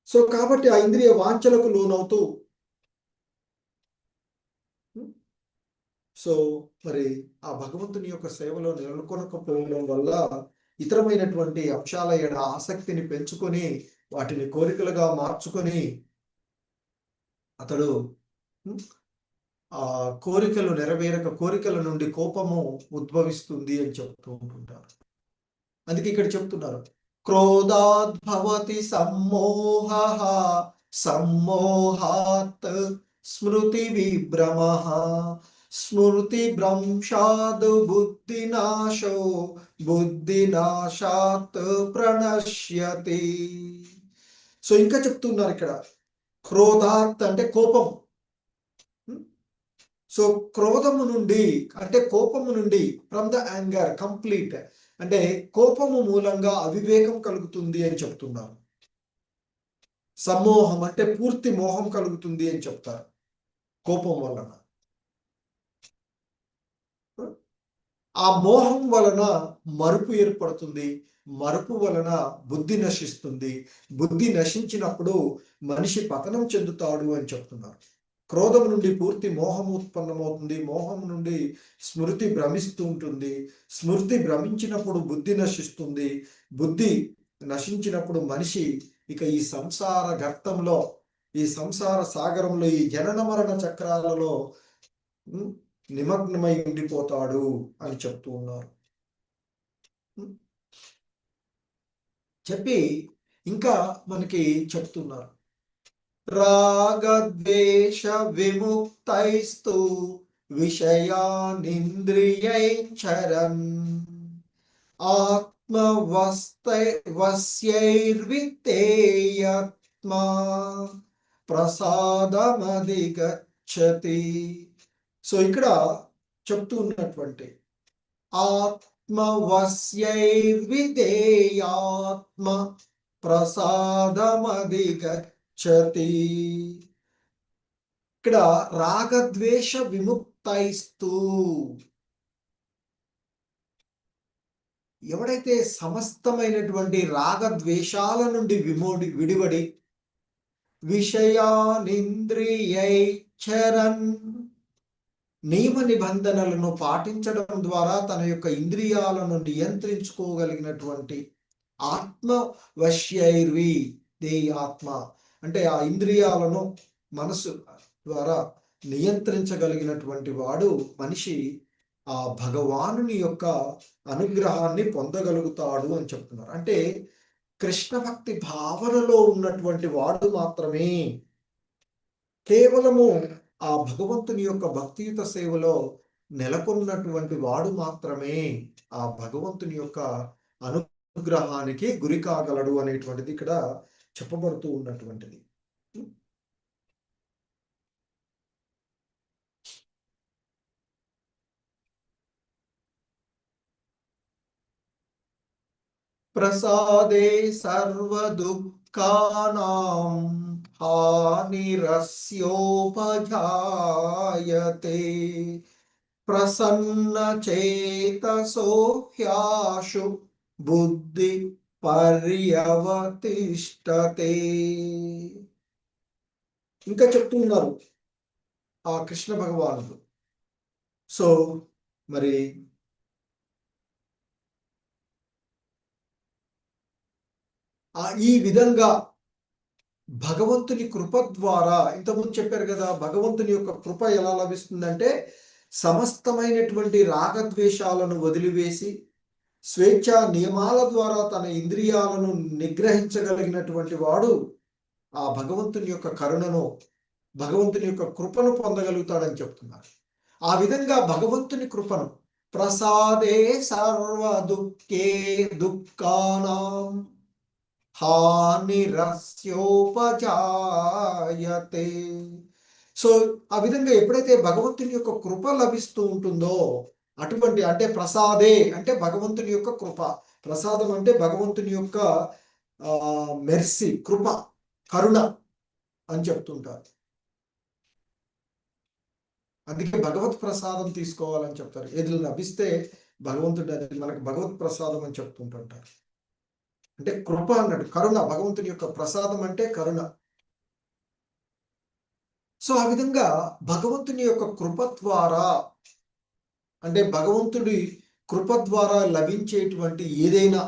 A: సో కాబట్టి ఆ ఇంద్రియ వాంఛలకు లోనవుతూ సో మరి ఆ భగవంతుని యొక్క సేవలో నెలకొనకపోవడం వల్ల ఇతరమైనటువంటి అంశాల ఎడ ఆసక్తిని పెంచుకొని వాటిని కోరికలుగా మార్చుకొని అతడు ఆ కోరికలు నెరవేరక కోరికల నుండి కోపము ఉద్భవిస్తుంది అని చెప్తూ ఉంటుంటారు. అందుకే ఇక్కడ చెప్తున్నారు, క్రోధాద్భవతి సమ్మోహః సమ్మోహాత్ స్మృతి విభ్రమః స్మృతి భ్రంశాద్ బుద్ధినాశో బుద్ధినాశాత్ ప్రణశ్యతి. సో ఇంకా చెప్తున్నారు ఇక్కడ, క్రోధాత్ అంటే కోపం. సో క్రోధము నుండి అంటే కోపము నుండి, ఫ్రమ్ ద యాంగర్ కంప్లీట్ అంటే కోపము మూలంగా అవివేకం కలుగుతుంది అని చెప్తున్నారు. సమ్మోహం అంటే పూర్తి మోహం కలుగుతుంది అని చెప్తారు కోపం వలన. ఆ మోహం వలన మరుపు ఏర్పడుతుంది, మరుపు వలన బుద్ధి నశిస్తుంది, బుద్ధి నశించినప్పుడు మనిషి పతనం చెందుతాడు అని చెప్తున్నారు. క్రోధం నుండి పూర్తి మోహం ఉత్పన్నమవుతుంది, మోహం నుండి స్మృతి భ్రమిస్తూ ఉంటుంది, స్మృతి భ్రమించినప్పుడు బుద్ధి నశిస్తుంది, బుద్ధి నశించినప్పుడు మనిషి ఇక ఈ సంసార గర్తంలో, ఈ సంసార సాగరంలో, ఈ జనన మరణ చక్రాలలో నిమగ్నమై ఉండిపోతాడు అని చెప్తూ ఉన్నారు. చెప్పి ఇంకా మనకి చెప్తున్నారు, రాగద్వేష విముక్తైస్తు విషయానింద్రియైశ్చరన్ ఆత్మవస్యైర్విత్తేయత్మా ప్రసాదమధిగచ్చతి. సో ఇక్కడ చెప్తూ ఉన్నటువంటి ఆత్మవశ్యైర్విధేయాత్మ ప్రసాదమధిగచ్చతి. ఇక్కడ రాగద్వేష విముక్తైస్తూ, ఎవడైతే సమస్తమైనటువంటి రాగద్వేషాల నుండి విడివడి విషయానింద్రియైచరన్, నియమ నిబంధనలను పాటించడం ద్వారా తన యొక్క ఇంద్రియాలను నియంత్రించుకోగలిగినటువంటి ఆత్మవశ్యైర్వి దేయాత్మ, అంటే ఆ ఇంద్రియాలను మనసు ద్వారా నియంత్రించగలిగినటువంటి వాడు మనిషి ఆ భగవానుని యొక్క అనుగ్రహాన్ని పొందగలుగుతాడు అని చెప్తున్నారు. అంటే కృష్ణ భక్తి భావనలో ఉన్నటువంటి వాడు మాత్రమే, కేవలము ఆ భగవంతుని యొక్క భక్తియుత సేవలో నెలకొన్నటువంటి వాడు మాత్రమే ఆ భగవంతుని యొక్క అనుగ్రహానికి గురి కాగలడు అనేటువంటిది ఇక్కడ చెప్పబడుతూ ఉన్నటువంటిది. ప్రసాదే సర్వ దుఃఖానాం హానిరస్యోపజాయతే ప్రసన్న చేతసో హ్యాశు బుద్ధి పర్యవతిష్టతే. ఇంకా చెప్తున్నారు ఆ కృష్ణ భగవానుడు. సో మరి ఈ విధంగా భగవంతుని కృప ద్వారా, ఇంతకుముందు చెప్పారు కదా, భగవంతుని యొక్క కృప ఎలా లభిస్తుందంటే సమస్తమైనటువంటి రాగద్వేషాలను వదిలివేసి స్వేచ్ఛా నియమాల ద్వారా తన ఇంద్రియాలను నిగ్రహించగలిగినటువంటి వాడు ఆ భగవంతుని యొక్క కరుణను, భగవంతుని యొక్క కృపను పొందగలుగుతాడని చెప్తున్నారు. ఆ విధంగా భగవంతుని కృపను ప్రసాదే సర్వ దుఃఖానాం హానిరస్యోపజాయతే. సో ఆ విధంగా ఎప్పుడైతే భగవంతుని యొక్క కృప లభిస్తూ ఉంటుందో, అటువంటి అంటే ప్రసాదే అంటే భగవంతుని యొక్క కృప, ప్రసాదం అంటే భగవంతుని యొక్క మెర్సీ, కృప, కరుణ అని చెప్తుంటారు. అందుకే భగవత్ ప్రసాదం తీసుకోవాలని చెప్తారు. ఏది లభిస్తే భగవంతుడు అది మనకు భగవత్ ప్రసాదం అని చెప్తుంటుంటారు. అంటే కృప అన్నాడు, కరుణ, భగవంతుని యొక్క ప్రసాదం అంటే కరుణ. సో ఆ విధంగా భగవంతుని యొక్క కృప ద్వారా, అంటే భగవంతుడి కృప ద్వారా లభించేటువంటి ఏదైనా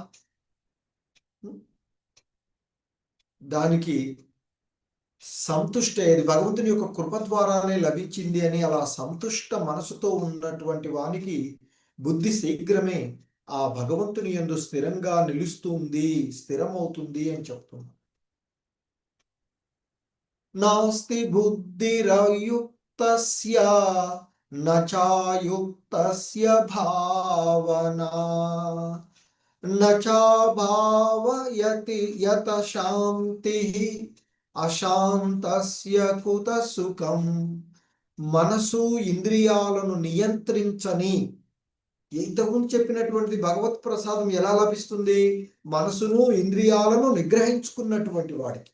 A: దానికి సంతుష్టి అయ్యేది భగవంతుని యొక్క కృప ద్వారానే లభించింది అని అలా సంతుష్ట మనసుతో ఉన్నటువంటి వానికి బుద్ధి శీఘ్రమే ఆ భగవంతుని యందు స్థిరంగా నిలుస్తుంది, స్థిరమవుతుంది అని చెప్తున్నా. నాస్తి బుద్ధిరయుక్తస్య నచాయుక్తస్య భావనా నచాభావయతి యత శాంతి అశాంతస్య కుత సుఖం. మనసు ఇంద్రియాలను నియంత్రించని, ఇంతకుముందు చెప్పినటువంటి భగవత్ ప్రసాదం ఎలా లభిస్తుంది? మనసును ఇంద్రియాలను నిగ్రహించుకున్నటువంటి వాడికి.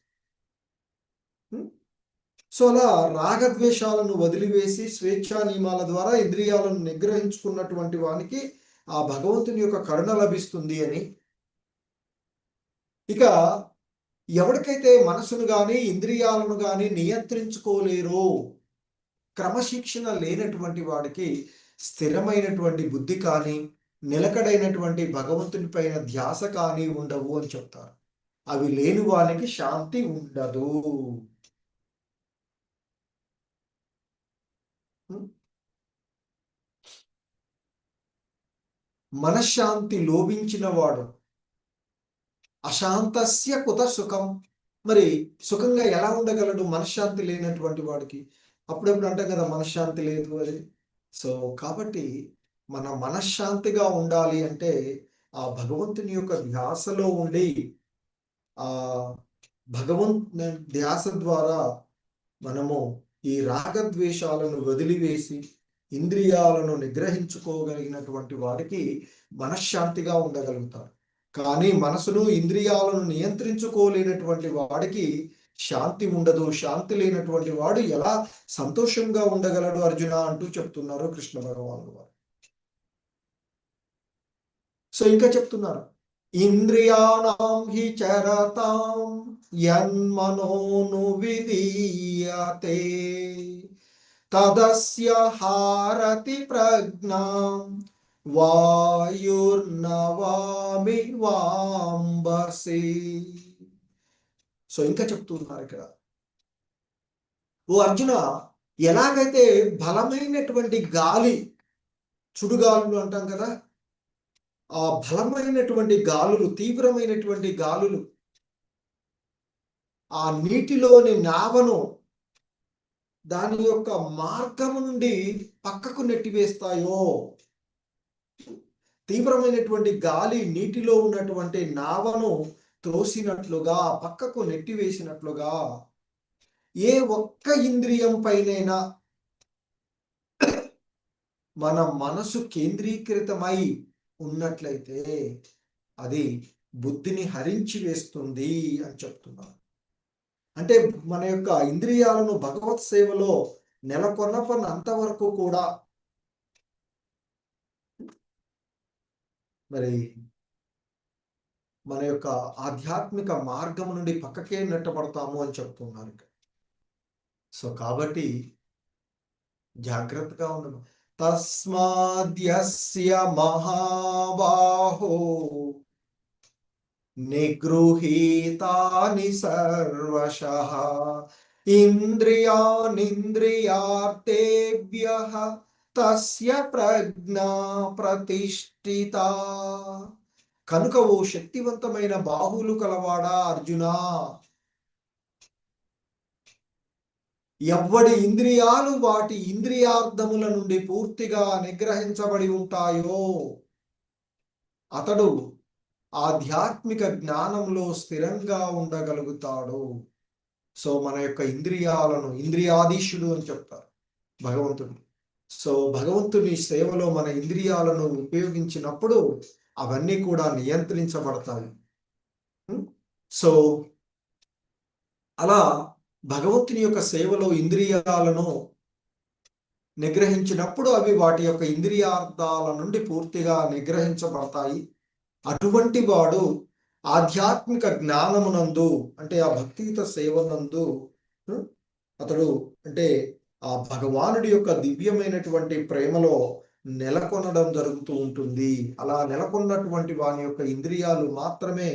A: సో అలా రాగద్వేషాలను వదిలివేసి స్వేచ్ఛా నియమాల ద్వారా ఇంద్రియాలను నిగ్రహించుకున్నటువంటి వానికి ఆ భగవంతుని యొక్క కరుణ లభిస్తుంది అని. ఇక ఎవరికైతే మనసును గాని ఇంద్రియాలను గాని నియంత్రించుకోలేరో, క్రమశిక్షణ లేనటువంటి వాడికి స్థిరమైనటువంటి బుద్ధి కానీ నిలకడైనటువంటి భగవంతుని పైన ధ్యాస కానీ ఉండవు అని చెప్తారు. అవి లేని వానికి శాంతి ఉండదు. మనశ్శాంతి లోపించిన వాడు అశాంతస్య కుత సుఖం. మరి సుఖంగా ఎలా ఉండగలడు మనశ్శాంతి లేనటువంటి వాడికి? అప్పుడప్పుడు అంటాం కదా మనశ్శాంతి లేదు అది. సో కాబట్టి మన మనశ్శాంతిగా ఉండాలి అంటే ఆ భగవంతుని యొక్క ధ్యాసలో ఉండి ఆ భగవంతు ధ్యాస ద్వారా మనము ఈ రాగద్వేషాలను వదిలివేసి ఇంద్రియాలను నిగ్రహించుకోగలిగినటువంటి వాడికి మనశ్శాంతిగా ఉండగలుగుతారు. కానీ మనసును ఇంద్రియాలను నియంత్రించుకోలేనటువంటి వాడికి శాంతి ఉండదు. శాంతి లేనటువంటి వాడు ఎలా సంతోషంగా ఉండగలడు అర్జున అంటూ చెప్తున్నారు కృష్ణ భగవానుడు వారు. సో ఇంకా చెప్తున్నారు, ఇంద్రియాణం హి చరతాం యన్మనోను విధీయతే తదస్య హారతి ప్రజ్ఞాం వాయుర్నవామి వాంబసి. సో ఇంకా చెప్తున్నారు ఇక్కడ, ఓ అర్జున, ఎలాగైతే బలమైనటువంటి గాలి, చుడుగాలులు అంటాం కదా, ఆ బలమైనటువంటి గాలులు, తీవ్రమైనటువంటి గాలులు ఆ నీటిలోని నావను దాని యొక్క మార్గము నుండి పక్కకు నెట్టివేస్తాయో, తీవ్రమైనటువంటి గాలి నీటిలో ఉన్నటువంటి నావను త్రోసినట్లుగా, పక్కకు నెట్టివేసినట్లుగా ఏ ఒక్క ఇంద్రియం పైనైనా మన మనసు కేంద్రీకృతమై ఉన్నట్లయితే అది బుద్ధిని హరించి వేస్తుంది అని చెప్తున్నారు. అంటే మన యొక్క ఇంద్రియాలను భగవత్ సేవలో నెలకొన్నపన్నంతవరకు కూడా మరి మన యొక్క ఆధ్యాత్మిక మార్గం నుండి పక్కకే నెట్టబడతాము అని చెప్తున్నారు. సో కాబట్టి జాగ్రత్తగా ఉండము. తస్మాద్యస్య మహాబాహో నిగృహీతాని సర్వశః ఇంద్రియానింద్రియార్థేభ్యః తస్య ప్రజ్ఞా ప్రతిష్ఠిత. కనుక ఓ శక్తివంతమైన బాహువులు కలవాడా అర్జునా, ఎవ్వడి ఇంద్రియాలు వాటి ఇంద్రియార్థముల నుండి పూర్తిగా నిగ్రహించబడి ఉంటాయో అతడు ఆధ్యాత్మిక జ్ఞానంలో స్థిరంగా ఉండగలుగుతాడు. సో మన యొక్క ఇంద్రియాలను ఇంద్రియాధీశుడు అని చెప్తారు భగవంతుడు. సో భగవంతుని సేవలో మన ఇంద్రియాలను ఉపయోగించినప్పుడు అవన్నీ కూడా నియంత్రించబడతాయి. సో అలా భగవంతుని యొక్క సేవలో ఇంద్రియాలను నిగ్రహించినప్పుడు అవి వాటి యొక్క ఇంద్రియార్థాల నుండి పూర్తిగా నిగ్రహించబడతాయి. అటువంటి వాడు ఆధ్యాత్మిక జ్ఞానమునందు, అంటే ఆ భక్తియుత సేవనందు అతడు అంటే ఆ భగవానుడి యొక్క దివ్యమైనటువంటి ప్రేమలో నెలకొనడం జరుగుతూ ఉంటుంది. అలా నెలకొన్నటువంటి వాని యొక్క ఇంద్రియాలు మాత్రమే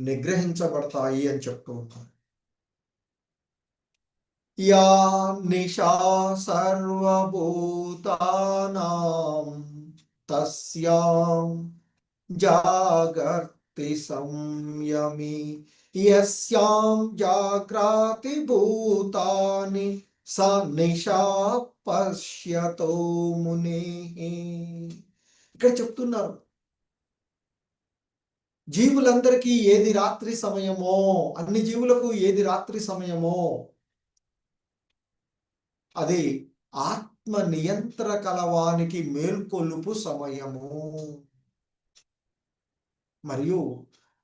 A: నిగ్రహించబడతాయి అని చెప్తూ ఉంటారు. యా నిశా సర్వభూతానాం తస్యాం జాగర్తి సంయమి యస్యాం జాగ్రతి భూతాని స నిశా పశ్యతో ముని. ఇక్కడ చెప్తున్నారు, జీవులందరికీ ఏది రాత్రి సమయమో, అన్ని జీవులకు ఏది రాత్రి సమయమో అది ఆత్మ నియంత్ర కలవానికి మేల్కొలుపు సమయము. మరియు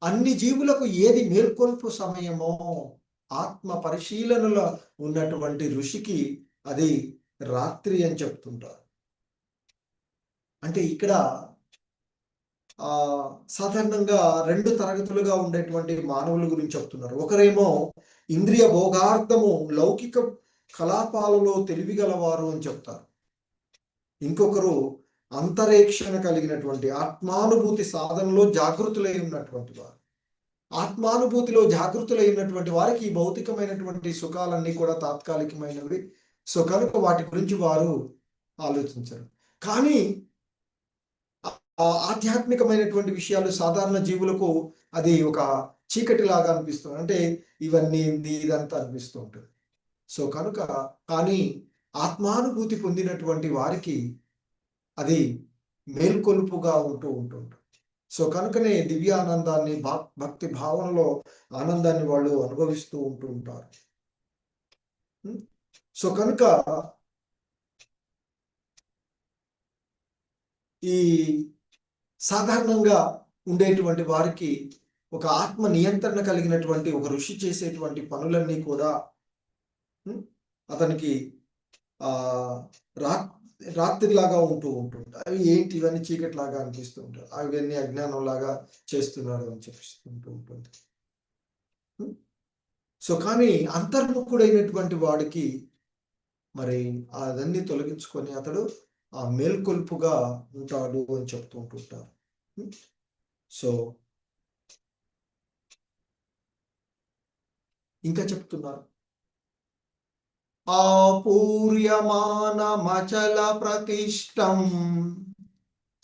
A: అన్ని జీవులకు ఏది మేల్కొల్పు సమయమో ఆత్మ పరిశీలనలో ఉన్నటువంటి ఋషికి అది రాత్రి అని చెప్తుంటారు. అంటే ఇక్కడ సాధారణంగా రెండు తరగతులుగా ఉండేటువంటి మానవుల గురించి చెప్తున్నారు. ఒకరేమో ఇంద్రియ భోగార్థము లౌకిక కలాపాలలో తెలివిగలవారు అని చెప్తారు. ఇంకొకరు అంతరేక్షణ కలిగినటువంటి ఆత్మానుభూతి సాధనలో జాగృతులై ఉన్నటువంటి వారు. ఆత్మానుభూతిలో జాగృతులై ఉన్నటువంటి వారికి ఈ భౌతికమైనటువంటి సుఖాలన్నీ కూడా తాత్కాలికమైనవి. సో కనుక వాటి గురించి వారు ఆలోచించరు. కానీ ఆధ్యాత్మికమైనటువంటి విషయాలు సాధారణ జీవులకు అది ఒక చీకటి లాగా అనిపిస్తుంది. అంటే ఇవన్నీ ఇదంతా అనిపిస్తూ ఉంటుంది. సో కనుక కానీ ఆత్మానుభూతి పొందినటువంటి వారికి అది మేల్కొలుపుగా ఉంటూ ఉంటుంది. సో కనుకనే దివ్యానందాన్ని భక్తి భావనలో ఆనందాన్ని వాళ్ళు అనుభవిస్తూ ఉంటూ ఉంటారు. సో కనుక ఈ సాధారణంగా ఉండేటువంటి వారికి ఒక ఆత్మ నియంత్రణ కలిగినటువంటి ఒక ఋషి చేసేటువంటి పనులన్నీ కూడా అతనికి ఆ రా రాత్రిలాగా ఉంటూ ఉంటుంది. అవి ఏంటి, ఇవన్నీ చీకటిలాగా అనిపిస్తూ ఉంటాయి, అవన్నీ అజ్ఞానం లాగా చేస్తున్నాడు అని చెప్పిస్తుంటూ ఉంటుంది. సో కానీ అంతర్ముఖుడైనటువంటి వాడికి మరి అదన్నీ తొలగించుకొని అతడు ఆ మేల్కొల్పుగా ఉంటాడు అని చెప్తూ ఉంటుంటారు. సో ఇంకా చెప్తున్నారు, ఆపూర్యమానమచల ప్రతిష్టం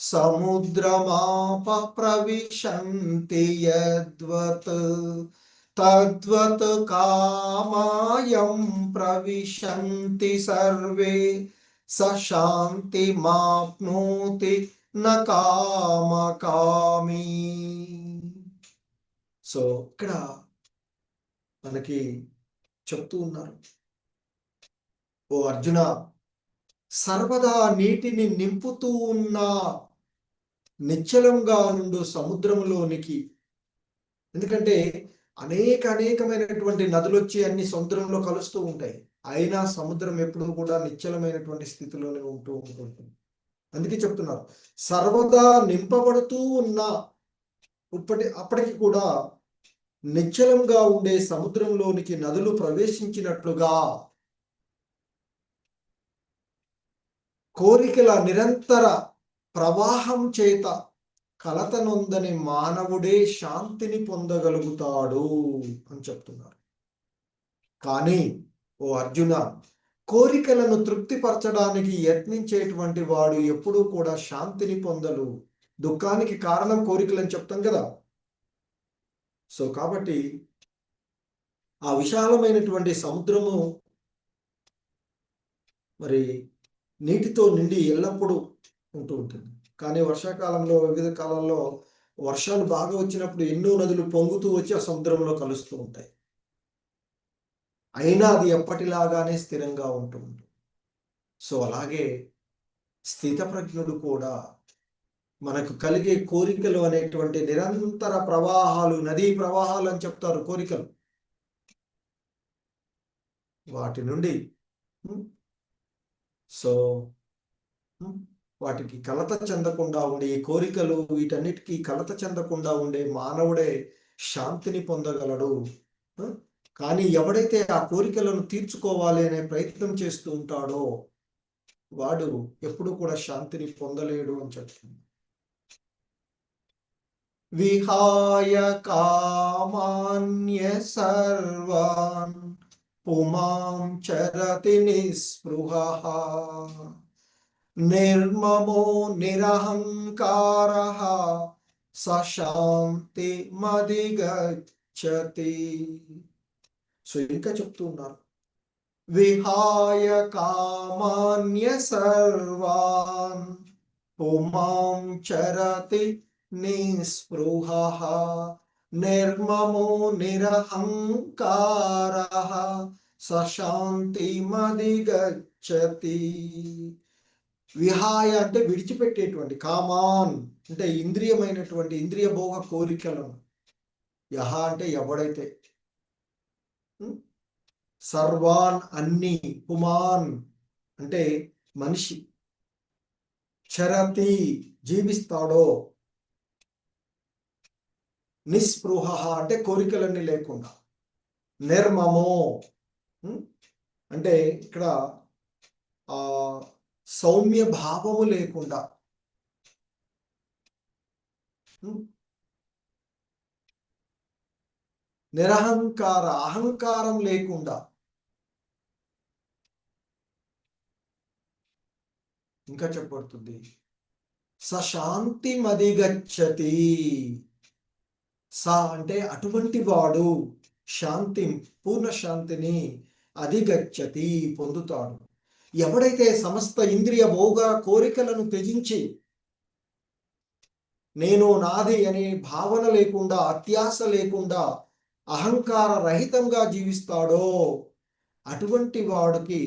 A: సముద్రమాప ప్రవిశంతి యద్వత్ తద్వత్ కామాయం ప్రవిశంతి సర్వే స శాంతిమాప్నోతి న కామకామీ. సో ఇక్కడ మనకి చెప్తూ ఉన్నారు, ఓ అర్జున, సర్వదా నీటిని నింపుతూ ఉన్న నిశ్చలంగా నుండు సముద్రంలోనికి, ఎందుకంటే అనేకమైనటువంటి నదులు వచ్చి అన్ని సముద్రంలో కలుస్తూ ఉంటాయి, అయినా సముద్రం ఎప్పుడు కూడా నిశ్చలమైనటువంటి స్థితిలోనే ఉంటూ ఉంటుంది. అందుకే చెప్తున్నారు, సర్వదా నింపబడుతూ ఉన్న అప్పటికి కూడా నిశ్చలంగా ఉండే సముద్రంలోనికి నదులు ప్రవేశించినట్లుగా కోరికల నిరంతర ప్రవాహం చేత కలత నొందని మానవుడే శాంతిని పొందగలుగుతాడు అని చెప్తున్నారు. కానీ ఓ అర్జున, కోరికలను తృప్తిపరచడానికి యత్నించేటువంటి వాడు ఎప్పుడూ కూడా శాంతిని పొందలు. దుఃఖానికి కారణం కోరికలు అని చెప్తాం కదా. సో కాబట్టి ఆ విశాలమైనటువంటి సముద్రము మరి నీటితో నిండి ఎల్లప్పుడూ ఉంటూ ఉంటుంది. కానీ వర్షాకాలంలో, వివిధ కాలాల్లో వర్షాలు బాగా వచ్చినప్పుడు ఎన్నో నదులు పొంగుతూ వచ్చి ఆ సముద్రంలో కలుస్తూ ఉంటాయి, అయినా అది ఎప్పటిలాగానే స్థిరంగా ఉంటుంది. సో అలాగే స్థితప్రజ్ఞుడు కూడా మనకు కలిగే కోరికలు అనేటువంటి నిరంతర ప్రవాహాలు, నదీ ప్రవాహాలు అని చెప్తారు కోరికలు, వాటి నుండి సో వాటికి కలత చెందకుండా ఉండే, ఈ కోరికలు వీటన్నిటికీ కలత చెందకుండా ఉండే మానవుడే శాంతిని పొందగలడు. కానీ ఎవడైతే ఆ కోరికలను తీర్చుకోవాలి అనే ప్రయత్నం చేస్తూ ఉంటాడో వాడు ఎప్పుడు కూడా శాంతిని పొందలేడు అని చెప్తుంది. విహాయ కామాన్య సర్వాన్ పుమాం చరతి నిస్పృహః నిర్మమో నిరహంకారః స శాంతిమధిగచ్చతి. సో ఇంకా చెప్తున్నారు, విహాయ కామాన్య సర్వాన్ పుమాం చరతి నిస్పృహః నిర్మమో నిరహంకారః స శాంతిమధిగచ్చతి. విహాయ అంటే విడిచిపెట్టేటువంటి, కామాన్ అంటే ఇంద్రియమైనటువంటి ఇంద్రియ భోగ కోరికలను, యహ అంటే ఎవడైతే, సర్వాన్ అన్ని, పుమాన్ అంటే మనిషి, చరతి జీవిస్తాడో, నిస్పృహ అంటే కోరికలన్నీ లేకుండా, నిర్మమో అంటే ఇక్కడ ఆ సౌమ్య భావము లేకుండా, నిరహంకార అహంకారం లేకుండా, ఇంకా చెప్పబడుతుంది స శాంతి మధిగచ్చతి. స అంటే అటువంటి వాడు శాంతి, పూర్ణ శాంతిని అధిగచ్చతి పొందుతాడు. ఎవడైతే సమస్త ఇంద్రియ భోగ కోరికలను త్యజించి నేను నాది అనే భావన లేకుండా, అత్యాశ లేకుండా, అహంకార రహితంగా జీవిస్తాడో అటువంటి వాడికి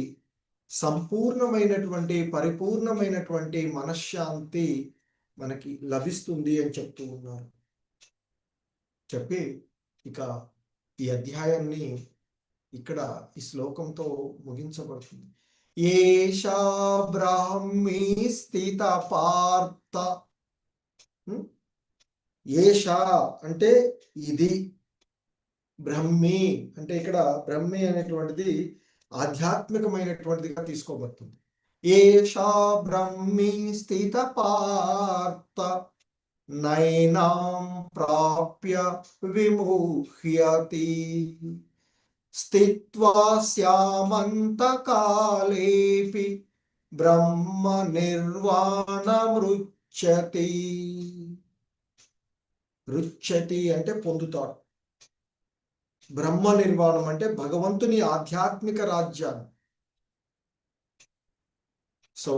A: సంపూర్ణమైనటువంటి పరిపూర్ణమైనటువంటి మనశ్శాంతి మనకి లభిస్తుంది అని చెప్తూ ఉన్నారు. చెప్పి ఇక ఈ అధ్యాయాన్ని ఇక్కడ ఈ శ్లోకంతో ముగించబడుతుంది. ఏషా బ్రాహ్మీ స్థిత పార్థ. ఏషా అంటే ఇది, బ్రహ్మి అంటే ఇక్కడ బ్రహ్మి అనేటువంటిది ఆధ్యాత్మికమైనటువంటిదిగా తీసుకోబడుతుంది. ఏషా బ్రహ్మి స్థిత పార్థ నైనాం ప్రాప్య విముహ్యతి స్థిత్వా స్యామంతకాలేపి బ్రహ్మ నిర్వాణమృచ్చతి. రుచ్చతి అంటే పొందుతాడు. బ్రహ్మ నిర్వాణం అంటే భగవంతుని ఆధ్యాత్మిక రాజ్యాన్ని. సో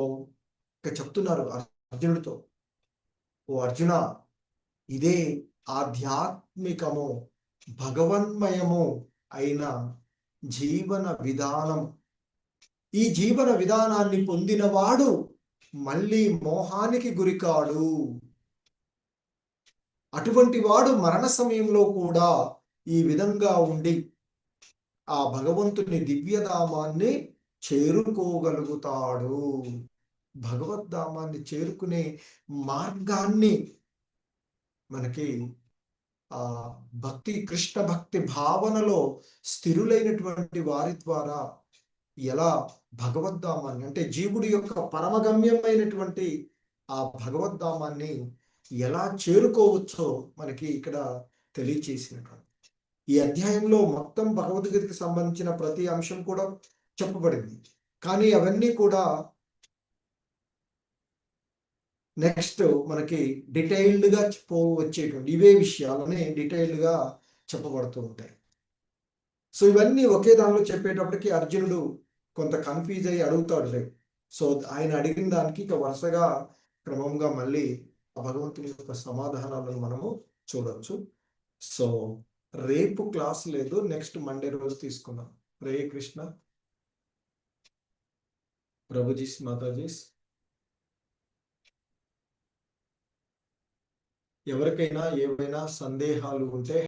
A: ఇక చెప్తున్నారు అర్జునుడితో, ఓ అర్జున, ఇదే ఆధ్యాత్మికము భగవన్మయము అయిన జీవన విధానం. ఈ జీవన విధానాన్ని పొందినవాడు మళ్ళీ మోహానికి గురికాడు. అటువంటి వాడు మరణ సమయంలో కూడా ఈ విధంగా ఉండి ఆ భగవంతుని దివ్యధామాన్ని చేరుకోగలుగుతాడు. భగవద్ధామాన్ని చేరుకునే మార్గాన్ని మనకి ఆ భక్తి, కృష్ణ భక్తి భావనలో స్థిరులైనటువంటి వారి ద్వారా ఎలా భగవద్ధామాన్ని అంటే జీవుడి యొక్క పరమగమ్యమైనటువంటి ఆ భగవద్ధామాన్ని ఎలా చేరుకోవచ్చో మనకి ఇక్కడ తెలియచేసినటువంటి ఈ అధ్యాయంలో మొత్తం భగవద్గీతకి సంబంధించిన ప్రతి అంశం కూడా చెప్పబడింది. కానీ అవన్నీ కూడా నెక్స్ట్ మనకి డీటెయిల్డ్గా వచ్చేటువంటి ఇవే విషయాలని డీటెయిల్డ్గా చెప్పబడుతూ ఉంటాయి. సో ఇవన్నీ ఒకే దానిలో చెప్పేటప్పటికి అర్జునుడు కొంత కన్ఫ్యూజ్ అయ్యి అడుగుతాడు రేపు. సో ఆయన అడిగిన దానికి ఇక వరుసగా క్రమంగా మళ్ళీ ఆ భగవంతుని యొక్క సమాధానాలను మనము చూడవచ్చు. సో రేపు క్లాస్ లేదు, నెక్స్ట్ మండే రోజు తీసుకుందాం. హరే కృష్ణ. ప్రభుజీస్, మాతాజీస్, ఎవరికైనా ఏవైనా సందేహాలు ఉంటే